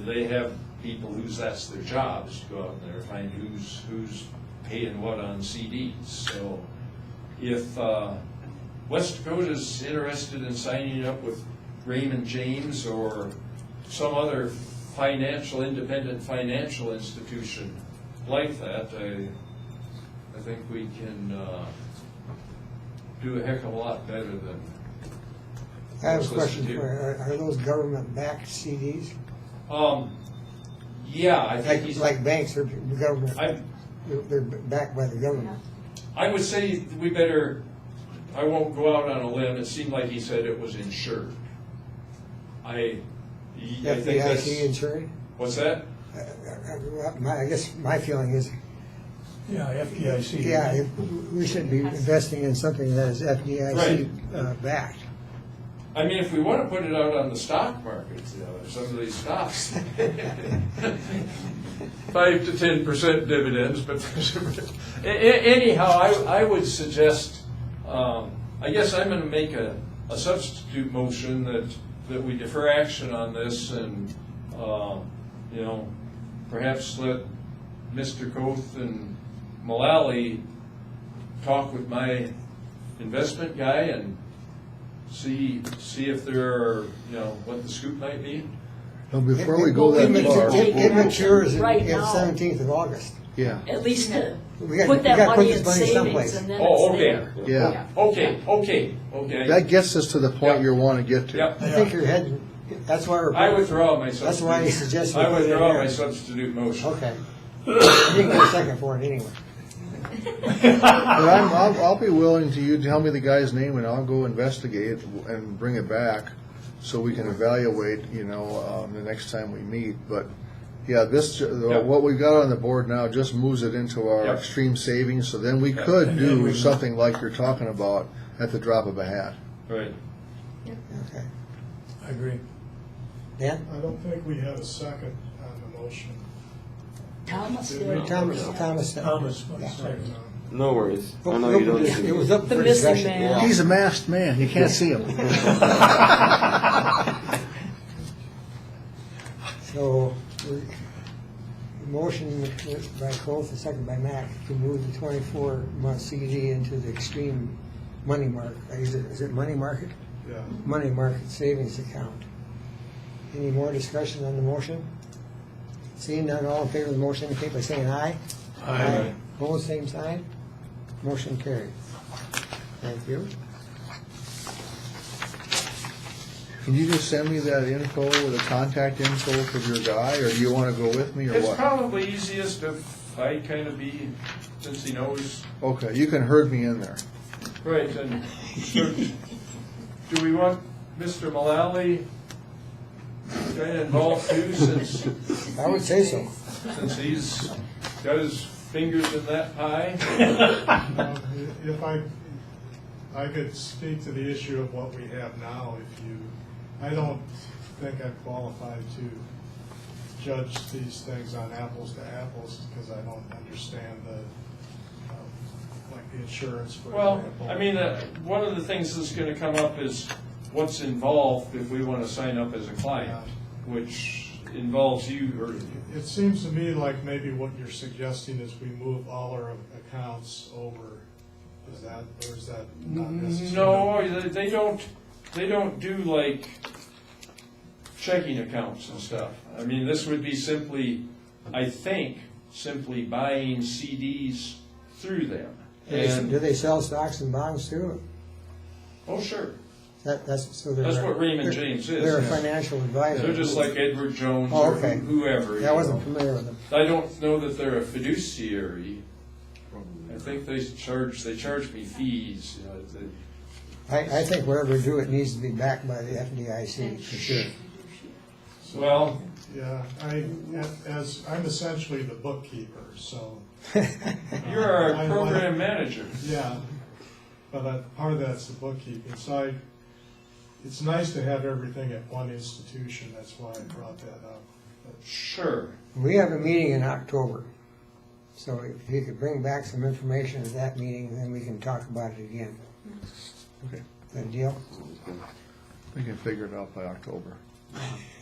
they have people that's their job, is to go out there and find who's paying what on CDs. So if West Dakota's interested in signing up with Raymond James or some other independent financial institution like that, I think we can do a heck of a lot better than. I have a what's question listed for here. you. Are those government-backed CDs? Yeah, I think he's. Like banks are government, they're backed by the government. I would say we better. I won't go out on a limb. It seemed like he said it was insured. I think that's. FDIC insured? What's that? I guess my feeling is, Yeah, FDIC. yeah, we should be investing in something that is FDIC backed. I mean, if we want to put it out on the stock market, some of these stocks, 5 to 10% dividends, but anyhow, I would suggest, I guess I'm going to make a substitute motion that we defer action on this and, perhaps let Mr. Koth and Mullally talk with my investment guy and see if there are, what the scoop might be. Now, before we go that far, It matures on Right the now. 17th of August. Yeah, at least to We got- put we that gotta put money this in money savings someplace. and then Oh, it's okay. there. yeah. Okay. That gets us to the point you want to get to. Yep. I think you're heading, that's why we're. I withdraw my That's why he substitute. suggested. we I put it in withdraw there. my substitute motion. Okay. You didn't get a second for it anyway. But I'll be willing to, you tell me the guy's name and I'll go investigate and bring it back so we can evaluate, the next time we meet. But, yeah, what we've got on the board now just moves it into our Yep. extreme savings, so then we could And then do we- something like you're talking about at the drop of a hat. Right. Okay. I agree. Dan? I don't think we had a second on the motion. Thomas Did did. we? Thomas. Thomas was Yeah. second. No worries. I know you don't see It was me. up The for missing discussion. man. He's a masked man, you can't see him. So, the motion by Coth, the second by Mac, to move the 24-month CD into the extreme money market. Is it money market? Yeah. Money market savings account. Any more discussion on the motion? Seeing none, all in favor of the motion, indicate by saying aye. Aye. Opposed, same sign. Motion carried. Thank you. Can you just send me that info, the contact info for your guy, or do you want to go with me, or It's what? probably easiest if I kind of be, since he knows. Okay, you can herd me in there. Right, and so, do we want Mr. Mullally kind of involved too, since I would say so. he's got his fingers in that pie? If I could speak to the issue of what we have now, I don't think I'm qualified to judge these things on apples to apples, because I don't understand like the insurance, for Well, example. I mean, one of the things that's gonna come up is what's involved if we wanna sign up as a client, which involves you, or, It seems to me like maybe what you're suggesting is we move all our accounts over. Is that, or is that not necessarily? no, they don't do like checking accounts and stuff. I mean, this would be simply, I think, simply buying CDs through them. Do And, they sell stocks and bonds too? oh, sure, That's what Raymond James is. They're a Yes. financial advisor. They're just like Edward Jones Oh, or okay. whoever. Yeah, I you wasn't know. familiar with them. I don't know that they're a fiduciary. I think they charge me fees, I think whatever we do, it needs to be backed by the FDIC, for sure. Well, Yeah, I'm essentially the bookkeeper, so, you're our I- program manager. yeah. But part of that's the bookkeeping, so it's nice to have everything at one institution, that's why I brought that up. But Sure. We have a meeting in October, so if you could bring back some information at that meeting, then we can talk about it again. Okay. Good deal? We can figure it out by October.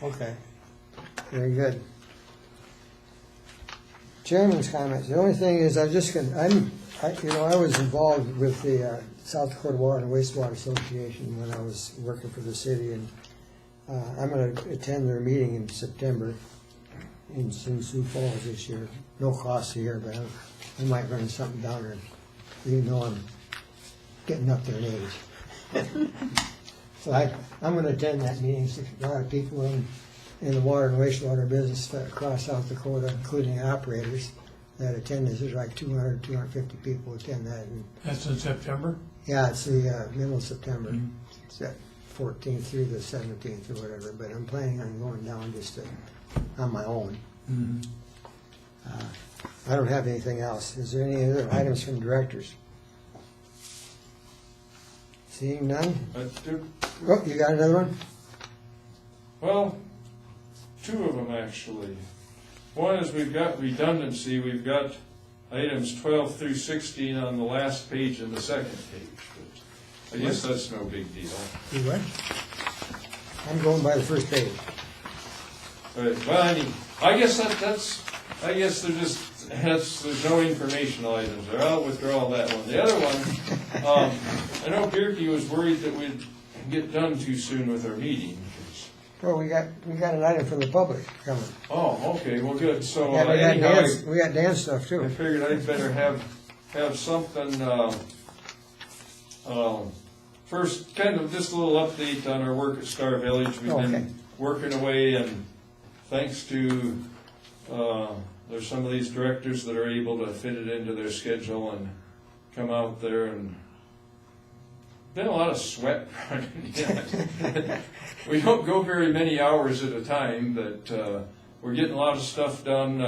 Okay. Very good. Chairman's comments. The only thing is, I was involved with the South Dakota Water and Wastewater Association when I was working for the city, and I'm going to attend their meeting in September in Sioux Falls this year. No cost here, but I might run something down there, even though I'm getting up there in age. So I'm going to attend that meeting. A lot of people in the water and wastewater business across South Dakota, including operators, that attend this. There's like 200, 250 people attend that. And That's in September? yeah, it's the middle of September. It's that 14th through the 17th or whatever, but I'm planning on going down just on my own. I don't have anything else. Is there any other items from directors? Seeing none? Oh, you got another one? Well, two of them actually. One is we've got redundancy. We've got items 12 through 16 on the last page and the second page. But I guess that's no big deal. You what? I'm going by the first page. Right. Well, I mean, I guess I guess there's no informational items there. I'll withdraw that one. The other one, I know Birkie was worried that we'd get done too soon with our meeting. Well, we got an item from the public coming. Oh, okay, well, good, so Yeah, anyhow, we got dance stuff I too. figured I'd better have something, first, kind of just a little update on our work at Star Village. We've Okay. been working away, and thanks to, there's some of these directors that are able to fit it into their schedule and come out there, and been a lot of sweat running in. We don't go very many hours at a time, but we're getting a lot of stuff done.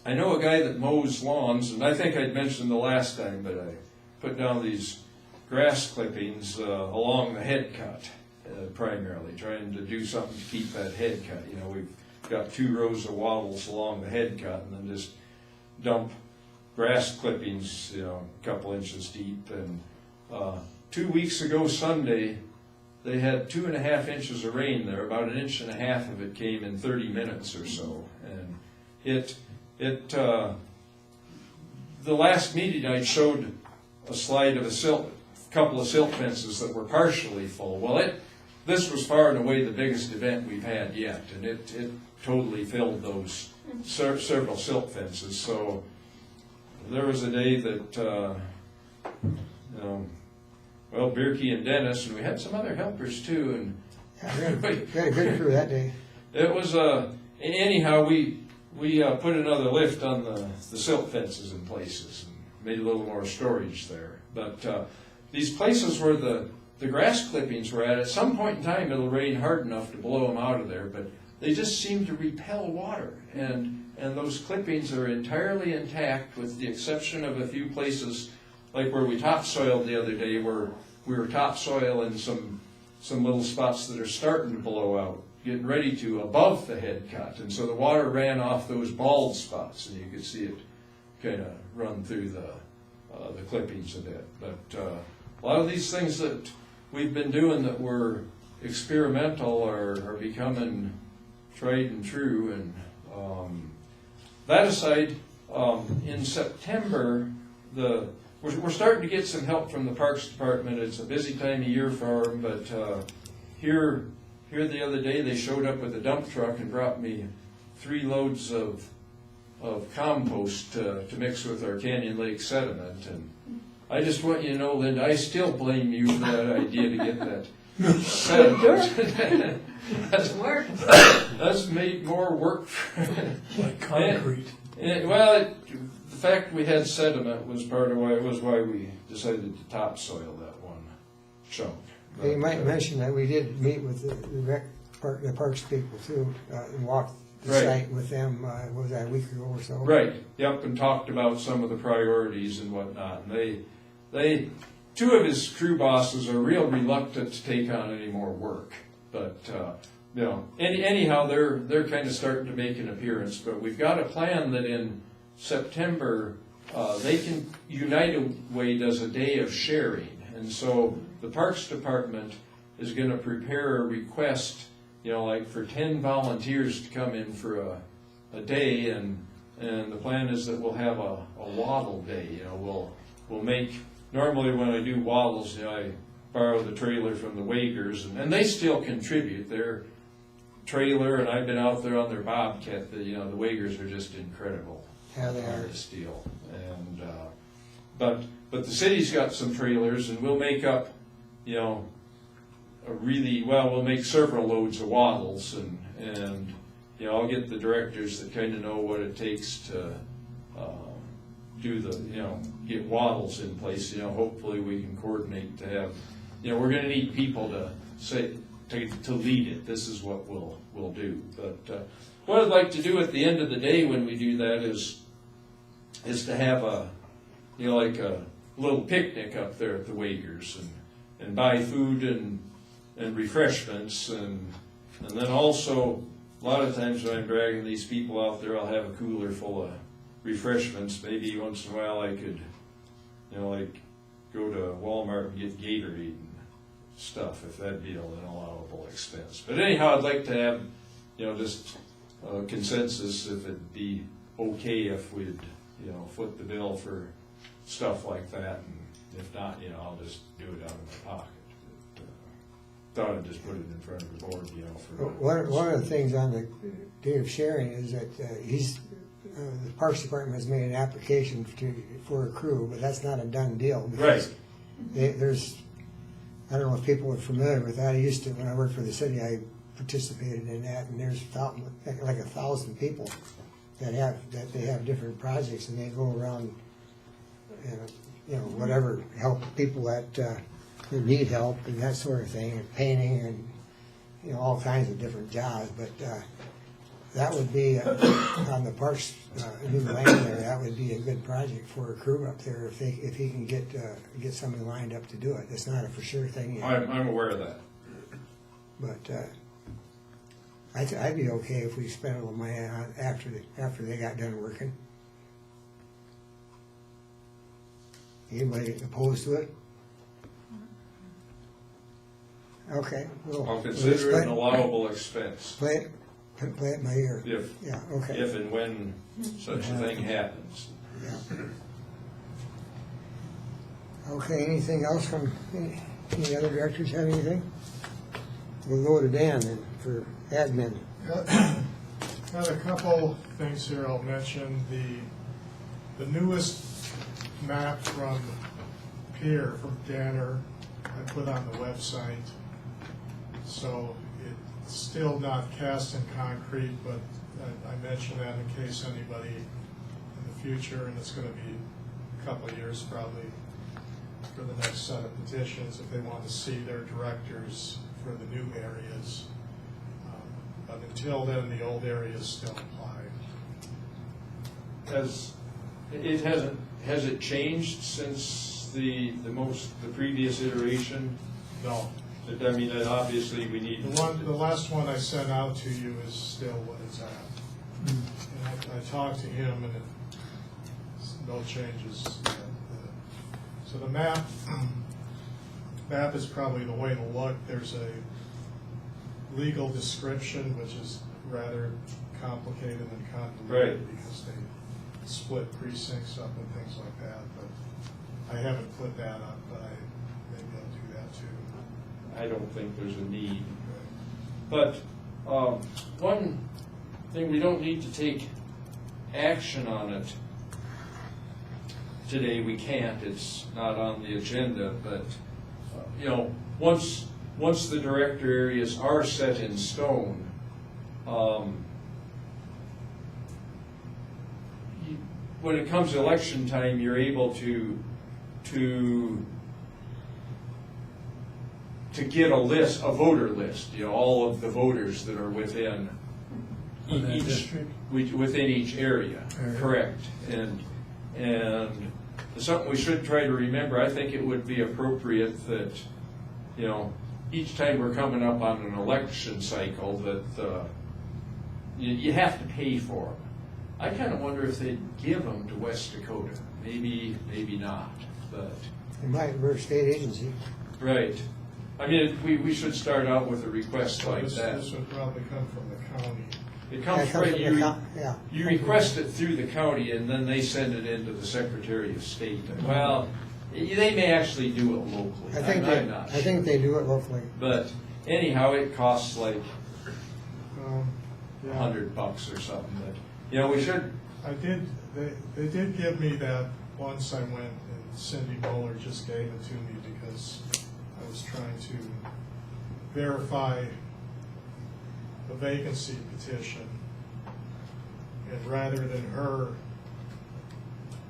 I know a guy that mows lawns, and I think I'd mentioned the last time, but I put down these grass clippings along the head cut, primarily, trying to do something to keep that head cut. You know, we've got 2 rows of wattles along the head cut, and then just dump grass clippings, you know, a couple inches deep. And 2 weeks ago Sunday, they had 2.5 inches of rain there. About 1.5 inches of it came in 30 minutes or so. And the last meeting I showed a slide of a couple of silt fences that were partially full. Well, this was far and away the biggest event we've had yet, and it totally filled those several silt fences. So there was a day that, well, Birkie and Dennis, and we had some other helpers too, and We had a good crew that day. it was, anyhow, we put another lift on the silt fences in places and made a little more storage there. But these places where the grass clippings were at some point in time, it'll rain hard enough to blow them out of there, but they just seem to repel water. And those clippings are entirely intact, with the exception of a few places, like where we topsoiled the other day, where we were topsoiling some little spots that are starting to blow out, getting ready to above the head cut. And so the water ran off those bald spots, and you could see it kind of run through the clippings a bit. But a lot of these things that we've been doing that were experimental are becoming tried and true. And that aside, in September, we're starting to get some help from the Parks Department. It's a busy time of year for them, but here the other day they showed up with a dump truck and brought me 3 loads of compost to mix with our Canyon Lake sediment. And I just want you to know, Linda, I still blame you for that idea to get that sediment. That's made more work. Like concrete. Well, the fact we had sediment was part of why we decided to topsoil that one chunk. You might mention that we did meet with the Parks people too, and walked the Right. site with them, what was that, a week ago or so? Right, yep, and talked about some of the priorities and whatnot. And they 2 of his crew bosses are real reluctant to take on any more work. But, anyhow, they're kind of starting to make an appearance. But we've got a plan that in September, United Way does a day of sharing. And so the Parks Department is going to prepare a request, like for 10 volunteers to come in for a day, and the plan is that we'll have a waddle day. We'll make, normally when I do waddles, I borrow the trailer from the Wagers, and they still contribute their trailer, and I've been out there on their Bobcat. The Wagers are just incredible. Yeah, they are. On this deal. And but the city's got some trailers, and we'll make up, we'll make several loads of waddles, and I'll get the directors that kind of know what it takes to get waddles in place. Hopefully we can coordinate to have, we're going to need people to say, to lead it. This is what we'll do. But what I'd like to do at the end of the day when we do that is to have a little picnic up there at the Wagers, and buy food and refreshments, and then also a lot of times when I'm dragging these people out there, I'll have a cooler full of refreshments. Maybe once in a while I could, go to Walmart and get Gatorade and stuff, if that'd be an allowable expense. But anyhow, I'd like to have, just consensus if it'd be okay if we'd, foot the bill for stuff like that, and if not, I'll just do it out of my pocket. thought I'd just put it in front of the board, you know, for. One of the things on the day of sharing is that the Parks Department has made an application for a crew, but that's not a done deal. because There's, I don't know if people are familiar with that. I used to, when I worked for the city, I participated in that, and there's like 1,000 people that they have different projects, and they go around, whatever, help people that need help and that sort of thing, and painting and all kinds of different jobs. But that would be on the parks new land there. That would be a good project for a crew up there if he can get somebody lined up to do it. It's not a for sure thing yet. I'm aware of that. But I'd be okay if we spent a little money on after they got done working. Anybody opposed to it? Okay. I'll consider it an allowable expense. Play it by ear. If, Yeah, okay. if and when such a thing happens. Yeah. Okay, anything else from any other directors have anything? We'll go to Dan then for admin. Got a couple things here I'll mention. The newest map from Pier, from Danner, I put on the website. So it's still not cast in concrete, but I mention that in case anybody in the future, and it's going to be a couple of years probably for the next set of petitions, if they want to see their directors for the new areas. But until then, the old areas still apply. Has it changed since the previous iteration? No. I mean, that obviously we need. The last one I sent out to you is still what it's at. And I talked to him, and no changes. So the map is probably the way to look. There's a legal description, which is rather complicated and convoluted, Right. because they split precincts up and things like that. But I haven't put that up, but maybe I'll do that too. I don't think there's a need. But one thing, we don't need to take action on it today. We can't. It's not on the agenda. But once the director areas are set in stone, when it comes to election time, you're able to get a voter list, all of the voters that are within within each area. Correct. And something we should try to remember, I think it would be appropriate that, each time we're coming up on an election cycle, that you have to pay for them. I kind of wonder if they'd give them to West Dakota. Maybe not, but. It might, we're a state agency. Right. I mean, we should start out with a request like that. This would probably come from the county. It comes right, you request it through the county, and then they send it into the Secretary of State. Well, they may actually do it locally. I think they do it locally. But anyhow, it costs like Yeah. $100 or something. But we should. They did give me that once I went, and Cindy Bowler just gave it to me because I was trying to verify the vacancy petition, and rather than her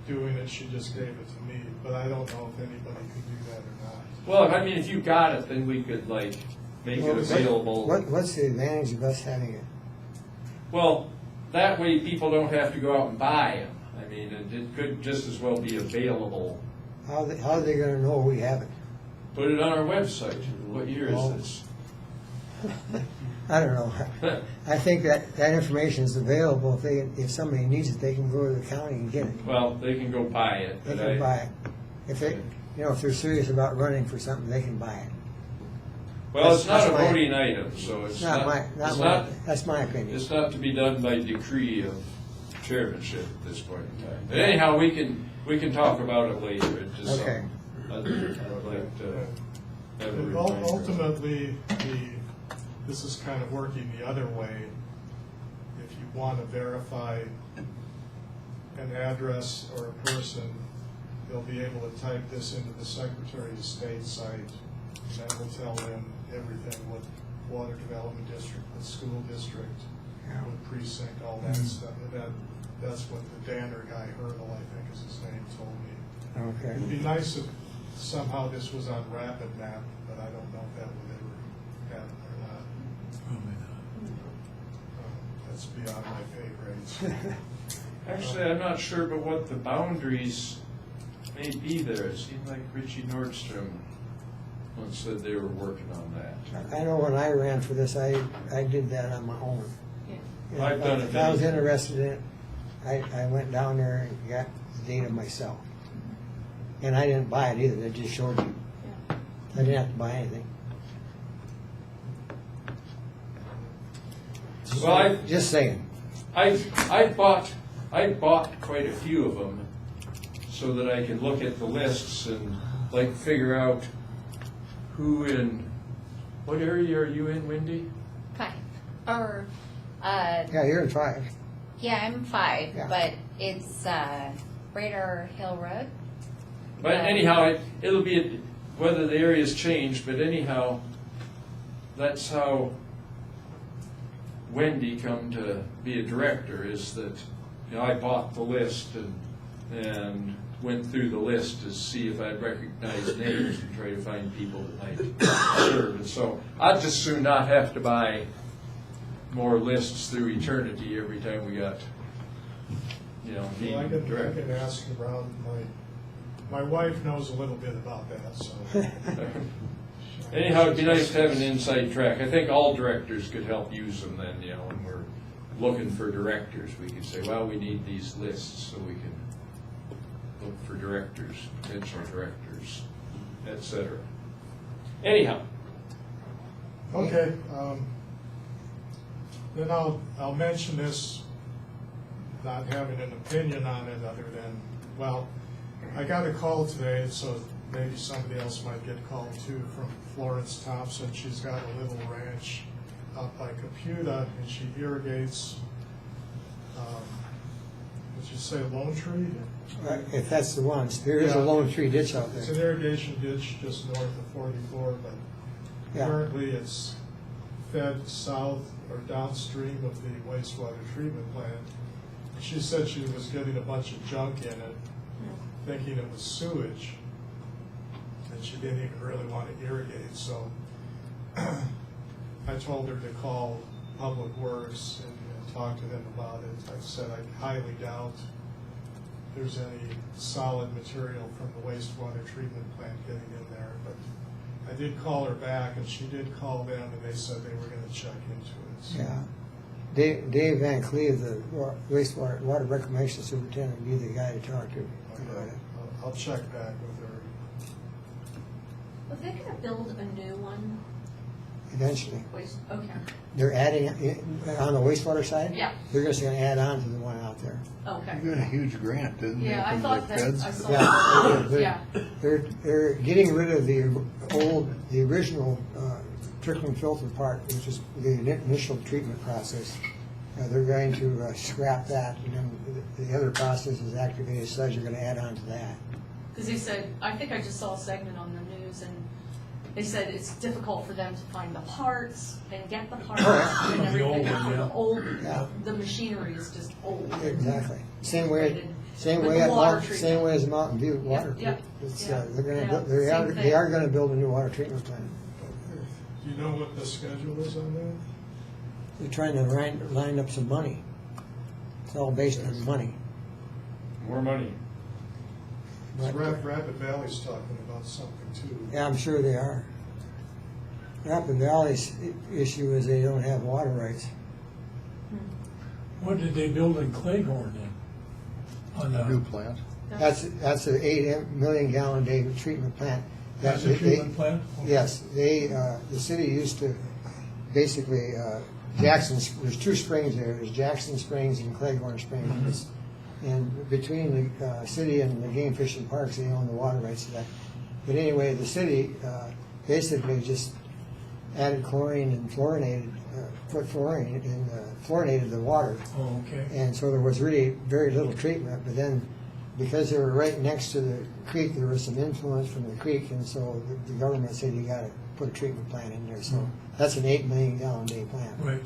doing it, she just gave it to me. But I don't know if anybody could do that or not. Well, I mean, if you got it, then we could make it available. What's the advantage of us having it? Well, that way people don't have to go out and buy them. I mean, it could just as well be available. How are they going to know we have it? Put it on our website. What year is this? I don't know. I think that information is available. If somebody needs it, they can go to the county and get it. Well, they can go buy it. They can buy it. If they're serious about running for something, they can buy it. Well, it's not a voting item, so it's not. That's my opinion. It's not to be done by decree of chairmanship at this point in time. But anyhow, we can talk about it later. It just Okay. I'd like to. have a And reminder. ultimately, this is kind of working the other way. If you want to verify an address or a person, they'll be able to type this into the Secretary of State site, and that will tell them everything, what water development district, what school district, what precinct, all that stuff. And that's what the Danner guy, Hurdle, I think is his name, told me. Okay. It'd be nice if somehow this was on Rapid Map, but I don't know if that would ever happen or not. Probably not. That's beyond my pay grades. Actually, I'm not sure, but what the boundaries may be there. It seemed like Richie Nordstrom once said they were working on that. I know when I ran for this, I did that on my own. Yeah. I've done it If I was many- interested in it, I went down there and got the data myself. And I didn't buy it either, they just showed you. Yeah. I didn't have to buy anything. Well, Just saying. I bought quite a few of them so that I can look at the lists and like figure out who in, what area are you in, Wendy? 5. Or, Yeah, you're in 5. yeah, I'm 5, Yeah. but it's Raider Hill Road. But Yeah. anyhow, it'll be, whether the areas change, but anyhow, that's how Wendy come to be a director, is that, you know, I bought the list and went through the list to see if I'd recognize names and try to find people that might serve. And so I'd just soon not have to buy more lists through eternity every time we got, you know, Well, I needing can directors. ask around, my wife knows a little bit about that, so. Anyhow, it'd be nice to have an inside track. I think all directors could help use them then, you know, when we're looking for directors. We could say, well, we need these lists so we can look for directors, potential directors, et cetera. Anyhow, Okay, then I'll mention this, not having an opinion on it other than, well, I got a call today, so maybe somebody else might get called too, from Florence Thompson. She's got a little ranch up by Caputa, and she irrigates, did you say Lone Tree? If that's the ones, there is a Yeah. Lone Tree ditch out It's an there. irrigation ditch just north of 44, but Yeah. currently it's fed south or downstream of the wastewater treatment plant. She said she was getting a bunch of junk in it, thinking it was sewage, and she didn't even really want to irrigate, so I told her to call Public Works and talk to them about it. I said I highly doubt there's any solid material from the wastewater treatment plant getting in there, but I did call her back, and she did call them, and they said they were gonna check into it. So Yeah. Dave Van Cleve, the wastewater water reclamation superintendent, would be the guy to talk to about it. I'll check back with her. Are they gonna build a new one? Eventually. Okay, They're adding, on the wastewater side? Yeah. They're just gonna add on to the one out there. okay. You got a huge grant, didn't you? Yeah, I from thought the that, feds? I saw Yeah, that. they're- Yeah, They're getting rid of the original trickling filter part, which is the initial treatment process. They're going to scrap that, and then the other process is activated sludge, you're gonna add on to that. because he said, I think I just saw a segment on the news, and they said it's difficult for them to find the parts and get the parts and The everything. old one, yeah. The old, Yeah. the machinery is just old. Exactly. Same way With the water treatment. as Mountain View Water. Yeah, It's, yeah, they're gonna, yeah, they are, same they thing. are gonna build a new water treatment plant. Do you know what the schedule is on that? They're trying to line up some money. It's all based on money. more money. But- Rapid Valley's talking about something too. Yeah, I'm sure they are. Rapid Valley's issue is they don't have water rights. What did they build in Claghorn then? On A new the, plant. That's an 8 million gallon day treatment plant. that's a They- treatment plant? Yes, the city used to, basically, there's 2 springs there, there's Jackson Springs and Claghorn Springs. And between the city and the game fishing parks, they own the water rights to that. But anyway, the city basically just added chlorine and fluorinated, put fluorine and fluorinated the water. Oh, okay. And so there was really very little treatment, but then because they were right next to the creek, there was some influence from the creek, and so the government said you gotta put a treatment plant in there, so that's an 8 million gallon day plant. Right.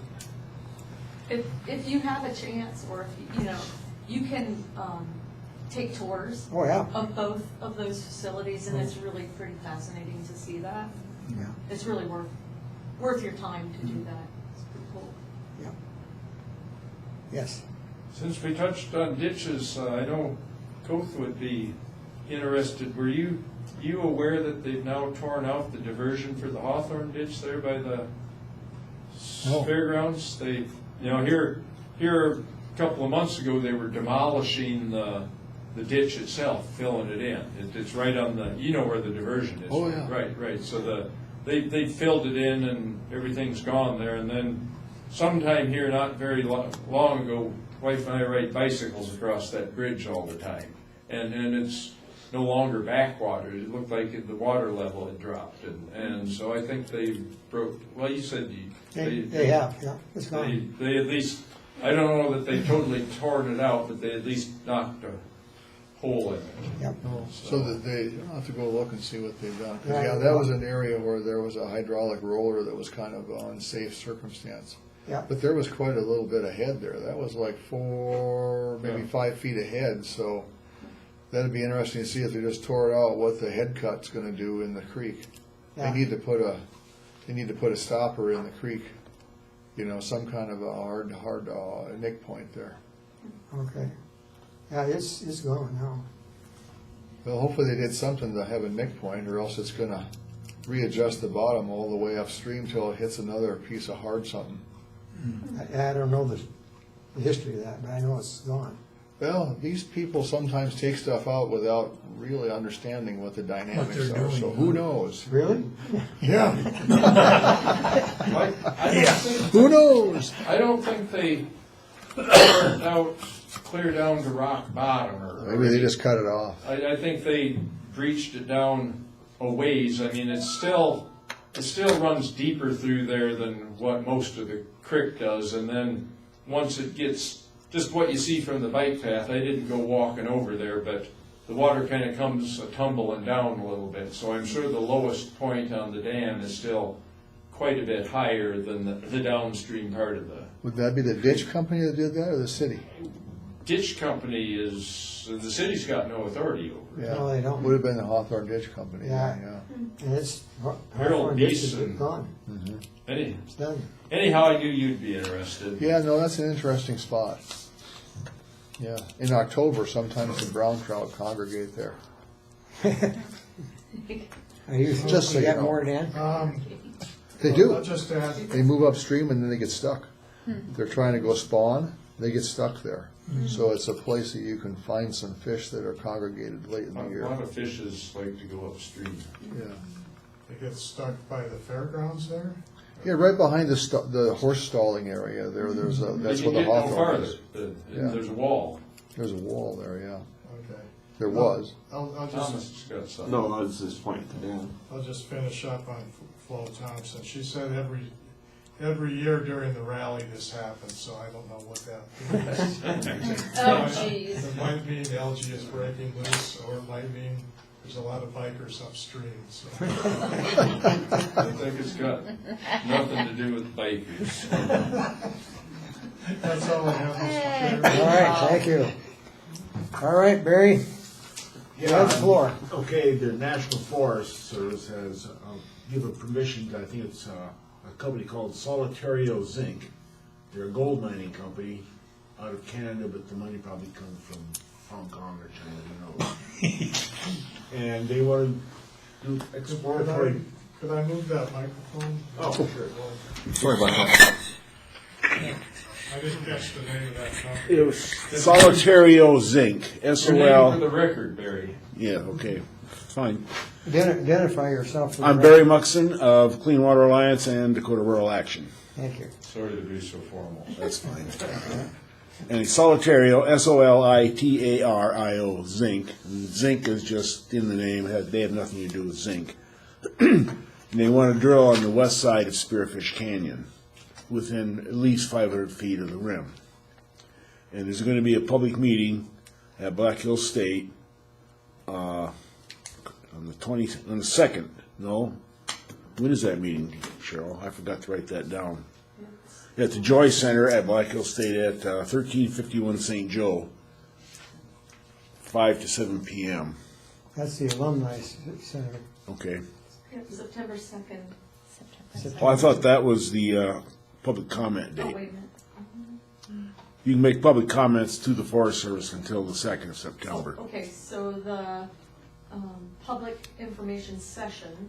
If you have a chance, or if you can take tours Oh, yeah, of both of those facilities, and it's really pretty fascinating to see that. yeah, It's really worth your time to do that. It's pretty cool. yeah. Yes, Since we touched on ditches, I know Koth would be interested. Were you aware that they've now torn out the diversion for the Hawthorne ditch there by the No. fairgrounds? They, here a couple of months ago, they were demolishing the ditch itself, filling it in. It's right on the, where the diversion is. Oh, yeah. Right. So they filled it in and everything's gone there. And then sometime here, not very long ago, wife and I ride bicycles across that bridge all the time. And it's no longer backwater. It looked like the water level had dropped. And so I think they broke, well, you said they have, yeah, it's gone. they at least, I don't know that they totally torn it out, but they at least knocked a hole in it. Yep. So that they, I'll have to go look and see what they've done. 'Cause, Right. yeah, that was an area where there was a hydraulic roller that was kind of unsafe circumstance. Yeah. But there was quite a little bit ahead there. That was like 4, maybe 5 feet ahead, so that'd be interesting to see if they just tore it out, what the head cut's gonna do in the creek. Yeah. They need to put a stopper in the creek, some kind of a hard nick point there. Okay. Yeah, it's gone now. Well, hopefully they did something to have a nick point, or else it's gonna readjust the bottom all the way upstream till it hits another piece of hard something. I don't know the history of that, but I know it's gone. Well, these people sometimes take stuff out without really understanding what the dynamics they're are, so doing. who knows? Really? Yeah. I don't think- Who knows? I don't think they tore it out clear down to rock bottom or. Maybe they just cut it off. I think they breached it down a ways. I mean, it still runs deeper through there than what most of the creek does. And then once it gets, just what you see from the bike path, I didn't go walking over there, but the water kind of comes tumbling down a little bit. So I'm sure the lowest point on the dam is still quite a bit higher than the downstream part of the Would that be the ditch company that did that, or the city? ditch company. Is the city's got no authority over it. No, they don't. Would have been the Hawthorne Ditch Company, Yeah. yeah. And it's, Harold Ditch is Beeson. gone. It's done. Anyhow, I knew you'd be interested. Yeah, no, that's an interesting spot. Yeah, in October, sometimes the brown trout congregate there. Are you, Just so you you got know. more, Dan? They do. I'll just add, They move upstream and then they get stuck. They're trying to go spawn, they get stuck there. So it's a place that you can find some fish that are congregated late in the A year. lot of fishes like to go upstream. Yeah, they get stuck by the fairgrounds there. yeah, right behind the horse stalling area there. That's You where can the get no Hawthorne farther. is. Yeah. There's a wall. There's a wall there, yeah. Okay. There was. I'll Thomas just, has got something. No, I was just pointing to Dan. I'll just finish up on Flo Thompson. She said every year during the rally this happens, so I don't know what that means. Oh, jeez. It might mean algae is breaking loose, or it might mean there's a lot of bikers upstream, so. I think it's got nothing to do with bikers. That's all I have, Mr. All Chairman. right, thank you. All right, Barry, you have the floor. Okay, the National Forest Service has given permission to, I think it's a company called Solitario Zinc. They're a gold mining company out of Canada, but the money probably comes from Hong Kong or China, who knows. And they want to do exploratory. Could I move that microphone? Oh, sure. Sorry about that. I didn't catch the name of that company. It was Solitario Zinc, Your name for S-O-L. the record, Barry. Yeah, okay, fine. Identify yourself. for the I'm record. Barry Muxon of Clean Water Alliance and Dakota Rural Action. Thank you. Sorry to be so formal. That's fine. And Solitario, S-O-L-I-T-A-R-I-O, zinc. And zinc is just in the name, they have nothing to do with zinc. And they want to drill on the west side of Spearfish Canyon, within at least 500 feet of the rim. And there's going to be a public meeting at Black Hill State on the 2nd. No, when is that meeting, Cheryl? I forgot to write that down. At the Joy Center at Black Hill State at 1351 St. Joe, 5 to 7 p.m. That's the alumni center. Okay. Yeah, September 2nd. Oh, I thought that was the public comment Oh, date. wait a minute. You can make public comments to the Forest Service until the 2nd of September. Okay, so the public information session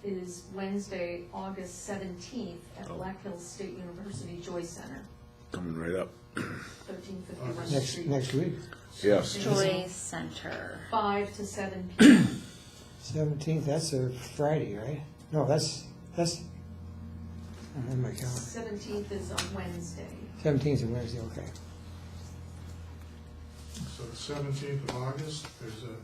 is Wednesday, August 17th at Black Hills State University Joy Center, Coming right up. 1351 Street. Next week, Yes. Joy Center. 5 to 7 p.m. 17th, that's a Friday, right? No, that's, I don't have my calendar. 17th is on Wednesday. 17th is Wednesday, okay. So the 17th of August, there's a,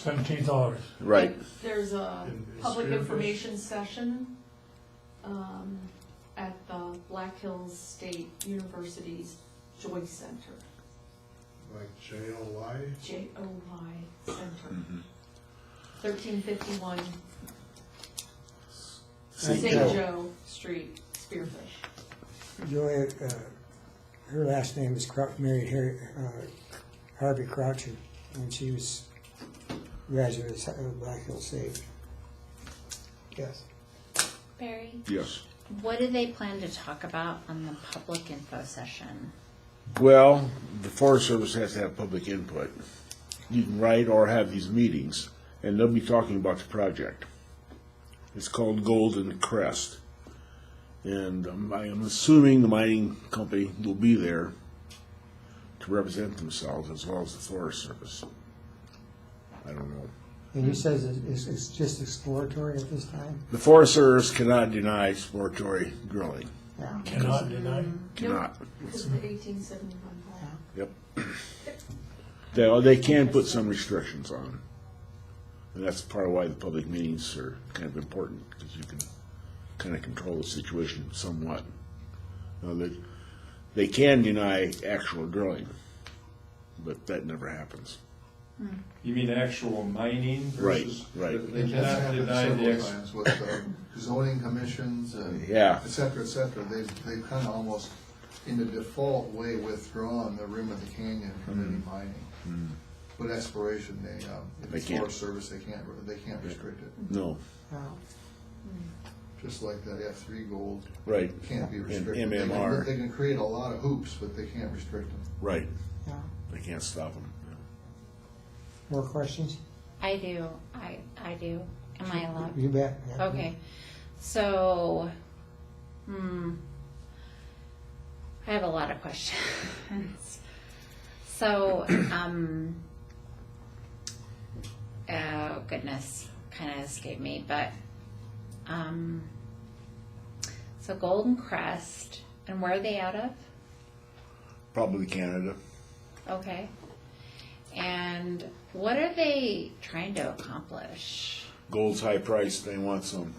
17th August. Right. There's a In public Spearfish? information session at the Black Hills State University's Joy Center, like JOY. J-O-Y Center. 1351 St. St. Joe. Joe Street, Spearfish. Joy, her last name is married Harvey Croucher, and she was graduate of Black Hill State. Yes. Barry, Yes. what do they plan to talk about on the public info session? Well, the Forest Service has to have public input. You can write or have these meetings, and they'll be talking about the project. It's called Golden Crest. And I'm assuming the mining company will be there to represent themselves as well as the Forest Service. I don't know. And you said it's just exploratory at this time? The Forest Service cannot deny exploratory drilling. Yeah. Cannot deny. Cannot. Because of the 1871 law. Yep. They can put some restrictions on. And that's part of why the public meetings are kind of important, because you can kind of control the situation somewhat. They can deny actual drilling, but that never happens. You mean actual mining versus? Right. They That's cannot happened deny several the times with zoning commissions and Yeah. et cetera, et cetera. They've kind of almost, in the default way, withdrawn the rim of the canyon from any mining. But exploration, if They it's can't. Forest Service, they can't restrict it. No, Wow. just like that F3 gold right, can't be And restricted. They can- MMR. They can create a lot of hoops, but they can't restrict them. right. Yeah. They can't stop them. More questions? I do, I do. Am I allowed? You bet. Yeah. Okay, so, I have a lot of questions. So, oh goodness, kind of escaped me, but, so Golden Crest, and where are they out of? Probably Canada. Okay. And what are they trying to accomplish? Gold's high price, they want some.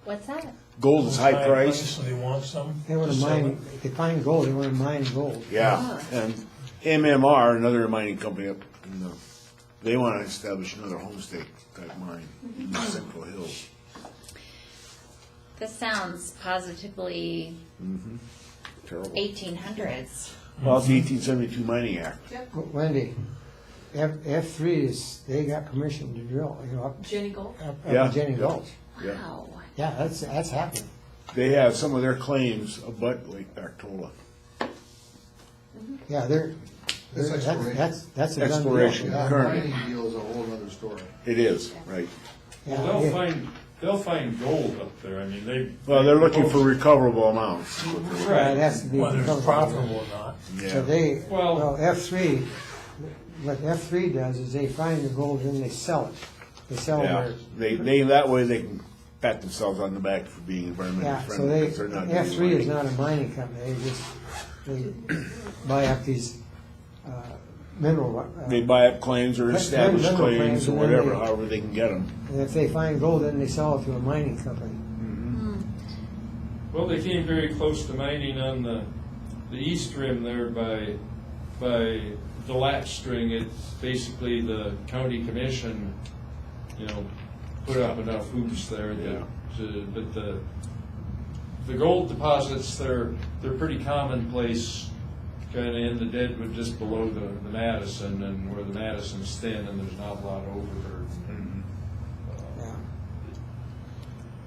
What's that? Gold is high price. So they want some. They want to mine, if they find gold, they want to mine gold. Yeah, Ah. and MMR, another mining company up in the, they want to establish another homestake type mine in the Central Hills. This sounds positively Terrible. 1800s. Well, it's the 1872 Mining Act. Wendy, F3 is, they got permission to drill, up Jenny Gold? Yeah, Jenny yeah. Gulch. Yeah. Wow. Yeah, that's happening. They have some of their claims abut Lake Bactola. Yeah, That's exploration. that's a done deal. Exploration. Yeah. Currently. Mining deal is a whole other story. It is, right. Yeah, Well, yeah. they'll find gold up there, I mean, they. Well, they're looking for recoverable amounts. It has to be. Whether it's recoverable. profitable or not. So Yeah, they, Well- well, F3, what F3 does is they find the gold and they sell it. They sell yeah. their, They, that way they can pat themselves on the back for being environmentally yeah, so friendly. they, because they're not doing F3 is mining. not a mining company, they buy up these mineral. They buy up claims or establish Mineral claims claims, or and then whatever, they- however they can get them. And if they find gold, then they sell it to a mining company. Well, they came very close to mining on the east rim there by the latch string. It's basically the county commission, put up enough hoops there but the gold deposits, they're pretty commonplace, kind of in the deadwood just below the Madison, and where the Madison's thin and there's not a lot of overburden. Yeah.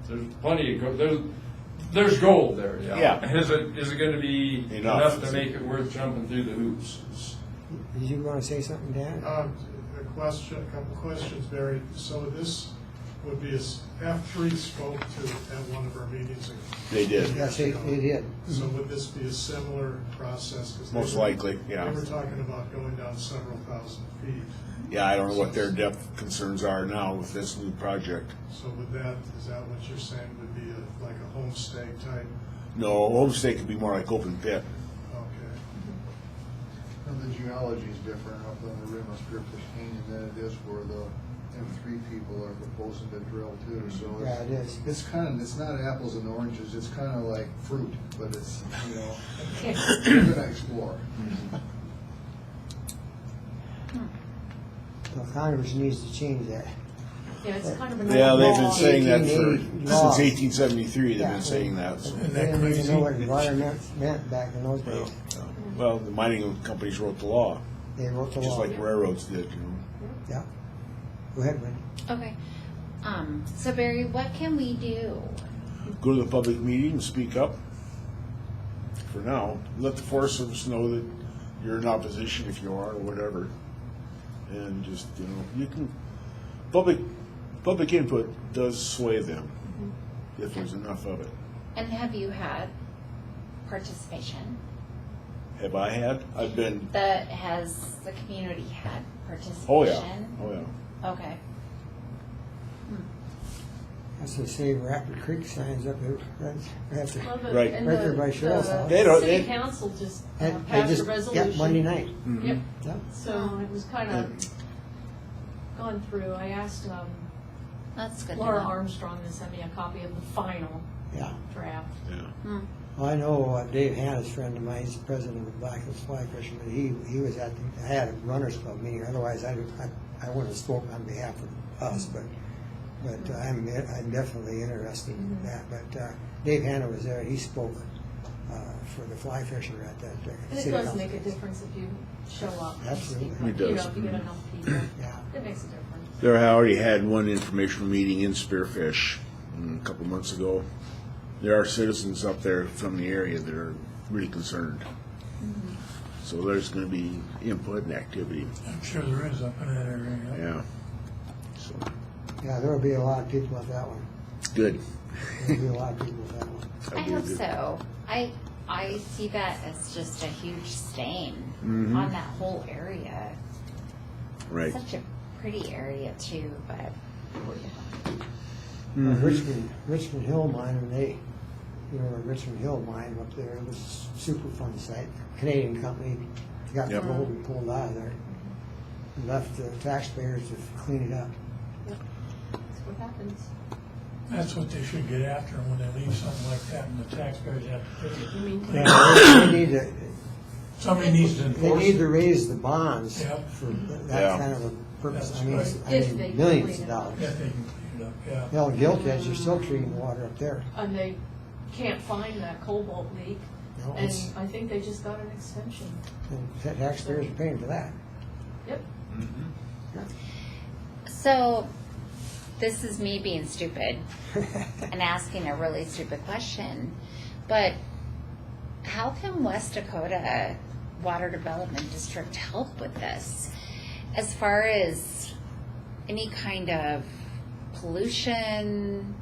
There's plenty of gold. There's gold there, yeah. Yeah. Is it going to be Enough. enough to make it worth jumping through the hoops? Did you want to say something, Dan? A couple questions, Barry. So this would be, F3 spoke to at one of our meetings. They did. Yes, they did. So would this be a similar process? 'Cause Most likely, yeah. They were talking about going down several thousand feet. Yeah, I don't know what their depth concerns are now with this new project. So is that what you're saying would be like a homestay type? No, homestay could be more like open pit. Okay. And the geology is different up on the rim of Spearfish Canyon than it is where the M3 people are proposing to drill too, so Yeah, it is. it's not apples and oranges, it's kind of like fruit, but it's, we're gonna explore. So Congress needs to change that. Yeah, it's kind of an Yeah, old they've been law. saying that 1880 since laws. 1873, they've Yeah. been saying that. So. Isn't They that didn't even crazy? know what environment meant back in those days. Well, the mining companies wrote the law, They wrote the just law. like railroads did, Yeah. Go ahead, Wendy. Okay. So Barry, what can we do? Go to the public meeting and speak up. For now, let the Forest Service know that you're in opposition if you are, or whatever. And just, you can, public input does sway them, if there's enough of it. And have you had participation? Have I had? I've been, Has the community had participation? oh yeah. Okay. That's the same Rapid Creek signs up there. That's Well, the- Right. and Right there the- by Cheryl's the house. They don't- City they- council just They passed just, a yeah, resolution. Monday night. Yep, Yeah. so it was kind of gone through. I asked That's good to Laura know. Armstrong to send me a copy of the final Yeah. draft. Yeah. Well, I know Dave Hanna's a friend of mine, he's the president of the Black Hills Fly Fishermen. He was I had a runners club meeting, otherwise I wouldn't have spoken on behalf of us, but I'm definitely interested in that. But Dave Hanna was there, he spoke for the fly fisher at that And it city does council. make a difference if you show up. and Absolutely. speak up. It does. If you get enough people, Yeah. it makes a difference. There already had one informational meeting in Spearfish a couple months ago. There are citizens up there from the area that are really concerned. So there's going to be input and activity. I'm sure there is up in that area. Yeah. So, Yeah, there will be a lot of people at that one. good. There'll be a lot of people at that one. I That'd be hope good. so. I see that as just a huge stain Mhm. on that whole area. Right. Such a pretty area too, but Richmond Hill mine, and Richmond Hill mine up there, it was a super fun site. Canadian company got the Yep. gold and pulled out of there. And left the taxpayers to clean it up. That's what happens. That's what they should get after when they leave something like that and the taxpayers have to pay I mean, it. They need to, Somebody needs to they enforce need to it. raise the bonds Yep. for Yeah. that kind of a purpose. That's I mean, right. If they can millions clean of it up. dollars. If they can clean it up, yeah. Hell, Gilkheads are still treating water up there. And they can't find that cobalt leak, No, and it's- I think they just got an extension. And taxpayers are paying for that. Yep. so this is me being stupid and asking a really stupid question, but how can West Dakota Water Development District help with this? As far as any kind of pollution,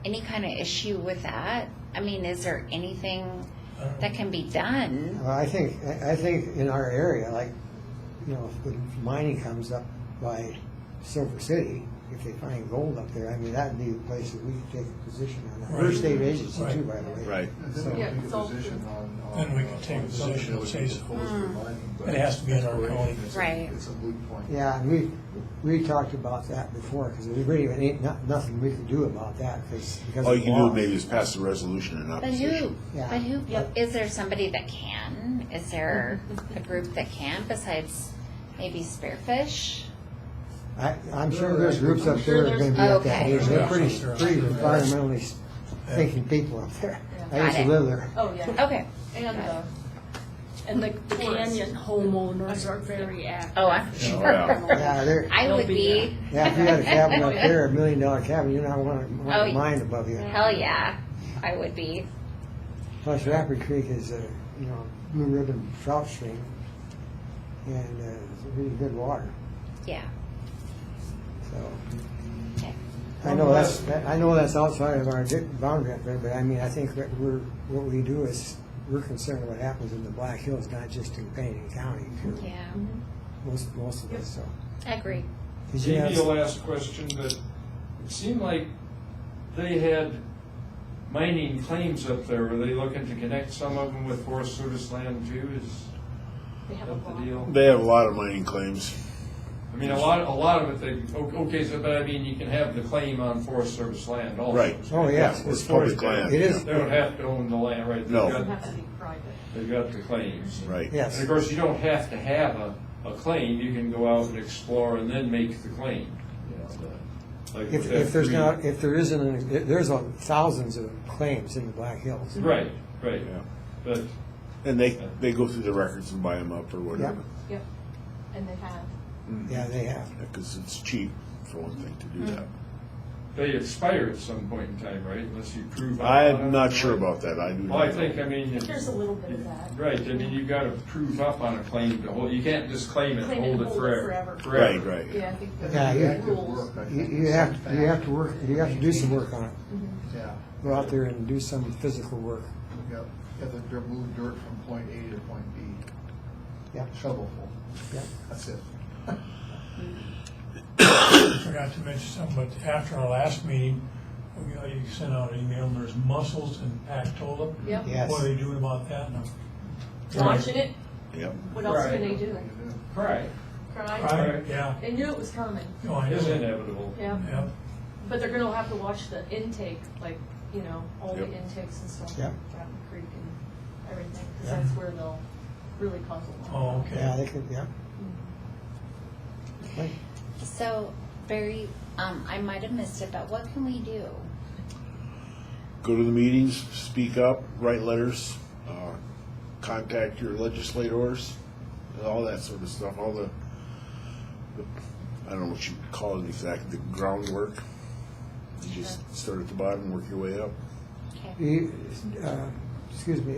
any kind of issue with that? I mean, is there anything that can be done? Well, I think in our area, like, if mining comes up by Silver City, if they find gold up there, I mean, that'd be the place that we could take a position on that. We're a Right. state agency too, Right. by the way. Right. And then we'll Yeah, take it's a all position true. on. Then we can take a on position something and that say would be so. opposed to mining, but It has to be in our county. it's a- Right. It's a moot point. Yeah, and we talked about that before, because there really ain't nothing we can do about that, because All of you the can do law. maybe is pass a resolution in But opposition. Yeah. is there somebody that can? Is there a group that can besides maybe Spearfish? I'm sure there's groups up there that are gonna be Oh, at that okay. meeting. They're Yeah, pretty sure. environmentally thinking people up there. I used Got to it. live there. Oh, yeah. Okay. And, And the canyon homeowners are very active. Oh, I'm sure. yeah. Yeah, they're, I would be. yeah, if you had a cabin up there, $1 million cabin, you're not wanting Oh, a mine above you. Hell yeah, I would be. Plus Rapid Creek is a, blue ribbon trout stream, and it's really good water, Yeah. so. Okay. I know that's outside of our boundary up there, but I mean, I think that what we do is, we're concerned with what happens in the Black Hills, not just in Pennington County, too. Yeah, Most of us, so. I agree. Did you have Maybe a last question, but it seemed like they had mining claims up there. Were they looking to connect some of them with Forest Service land too? Is They have a that the lot. deal? They have a lot of mining claims. I mean, a lot of it, okay, so, but I mean, you can have the claim on Forest Service land also. Right. Oh, yes, Yeah, it's it's public forest. land. It is, They don't have to own the land, right? No. It doesn't have to be private. They've got the claims. Right. And yes. of course, you don't have to have a claim, you can go out and explore and then make the claim. You know, like with If there's F3. not, if there isn't, there's thousands of claims in the Black Hills. Right, right. Yeah. But And they go through the records and buy them up or whatever. Yep. And they have. Yeah, they have. Because it's cheap, for one thing, to do that. they expire at some point in time, right? Unless you prove. up on I'm them. not sure about that. I do not Well, I know. think, I mean, There's a little bit of that. right, I mean, you've got to prove up on a claim to hold, you can't just claim it, Claim and it, hold it hold it forever. forever. Right, right. Yeah, I think Yeah, the yeah. rules. You have to work, you have to do some work on it. Yeah. Go out there and do some physical work. Yep. Yeah, they're moved dirt from point A to point B. Yeah. Shovelful. Yeah. That's it. Forgot to mention something, but after our last meeting, you sent out an email, and there's mussels in Pactola. Yep. Yes. What are they doing about that now? Watching it. Yep. What else Right. can they do? Right, Cry? Right, yeah. They knew it was coming. No, I it's know. inevitable. Yeah. Yeah. But they're gonna have to watch the intake, like, all the Yep. intakes and stuff. Yep. Rapid Creek and everything, because Yeah. that's where they'll really cause a lot. Oh, okay. Yeah, they could, yeah. Okay. So, Barry, I might have missed it, but what can we do? Go to the meetings, speak up, write letters, contact your legislators, all that sort of stuff, all the I don't know what you call it exactly, the groundwork. You just start at the bottom and work your way up. Okay. Excuse me,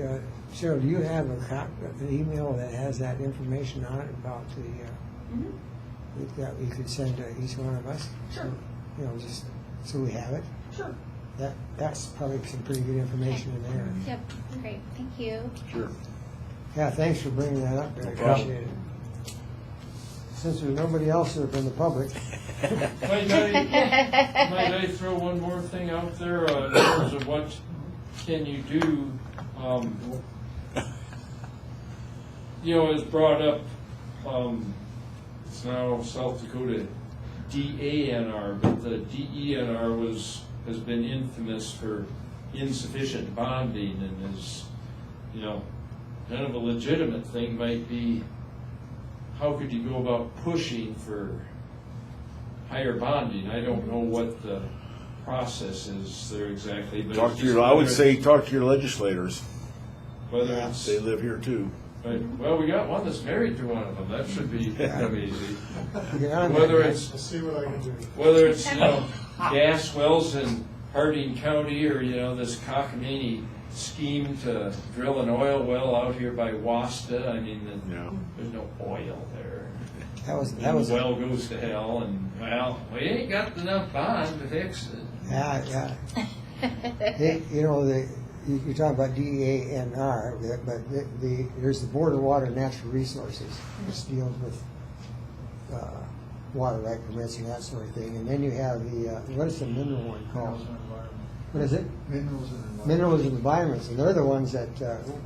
Cheryl, do you have an email that has that information on it about that you could send to each one of us? Sure. Just so we have it. Sure. That's probably some pretty good information in there. Yep, great, thank you. Sure. Yeah, thanks for bringing that up. I No problem. appreciate it. Since there's nobody else there from the public, Might I throw one more thing out there in terms of what can you do? It's brought up, it's now South Dakota DANR, but the DENR has been infamous for insufficient bonding and is, kind of a legitimate thing might be, how could you go about pushing for higher bonding? I don't know what the process is there exactly, but Talk it's to just your, I would whether- say, talk to your legislators. whether Yeah. it's, They live here too. well, we got one that's married to one of them. That should be kind of easy. get on that. Whether it's I'll see what I can do. whether it's gas wells in Harding County or this cockamamie scheme to drill an oil well out here by Wasta. I mean, Yeah. there's no oil there. That was, The well goes to hell, and we ain't got enough bond to fix it. yeah. You talk about DANR, but there's the Board of Water and Natural Resources, which deals with water right permits and that sort of thing. And then you have the, what is the mineral one called? What is it? Minerals and environment. Minerals and environments, and they're the ones that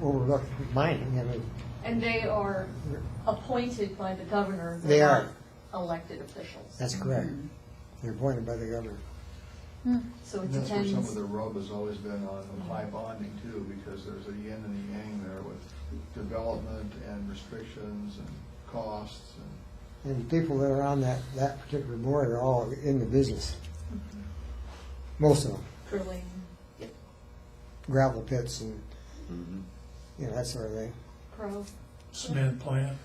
overlook mining. I mean, And they are appointed by the governor. They They're are. not elected officials. that's correct. They're appointed by the governor. So it And that's where some depends. of the rub has always been on high bonding too, because there's a yin and a yang there with development and restrictions and costs and. And the people that are on that particular board are all in the business. Most of them. Drilling. Gravel pits and, you know, that sort of thing. Pro. Cement plant.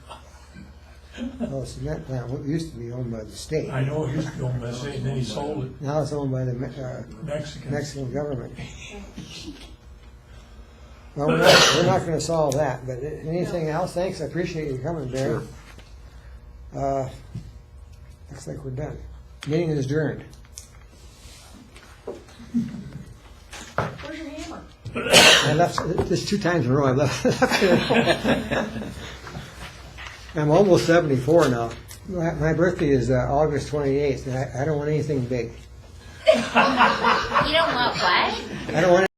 Oh, cement plant, what used to be owned by the state. I know it used to be owned by the state, and then he sold it. Now it's owned by the Mexicans. Mexican government. Well, we're not gonna solve that, but anything else? Thanks, I appreciate you coming, Barry. Looks like we're done. Meeting is adjourned. Where's your hammer? I left, this 2 times in a row, I left it. I'm almost 74 now. My birthday is August 28th, and I don't want anything big. You don't want what? I don't want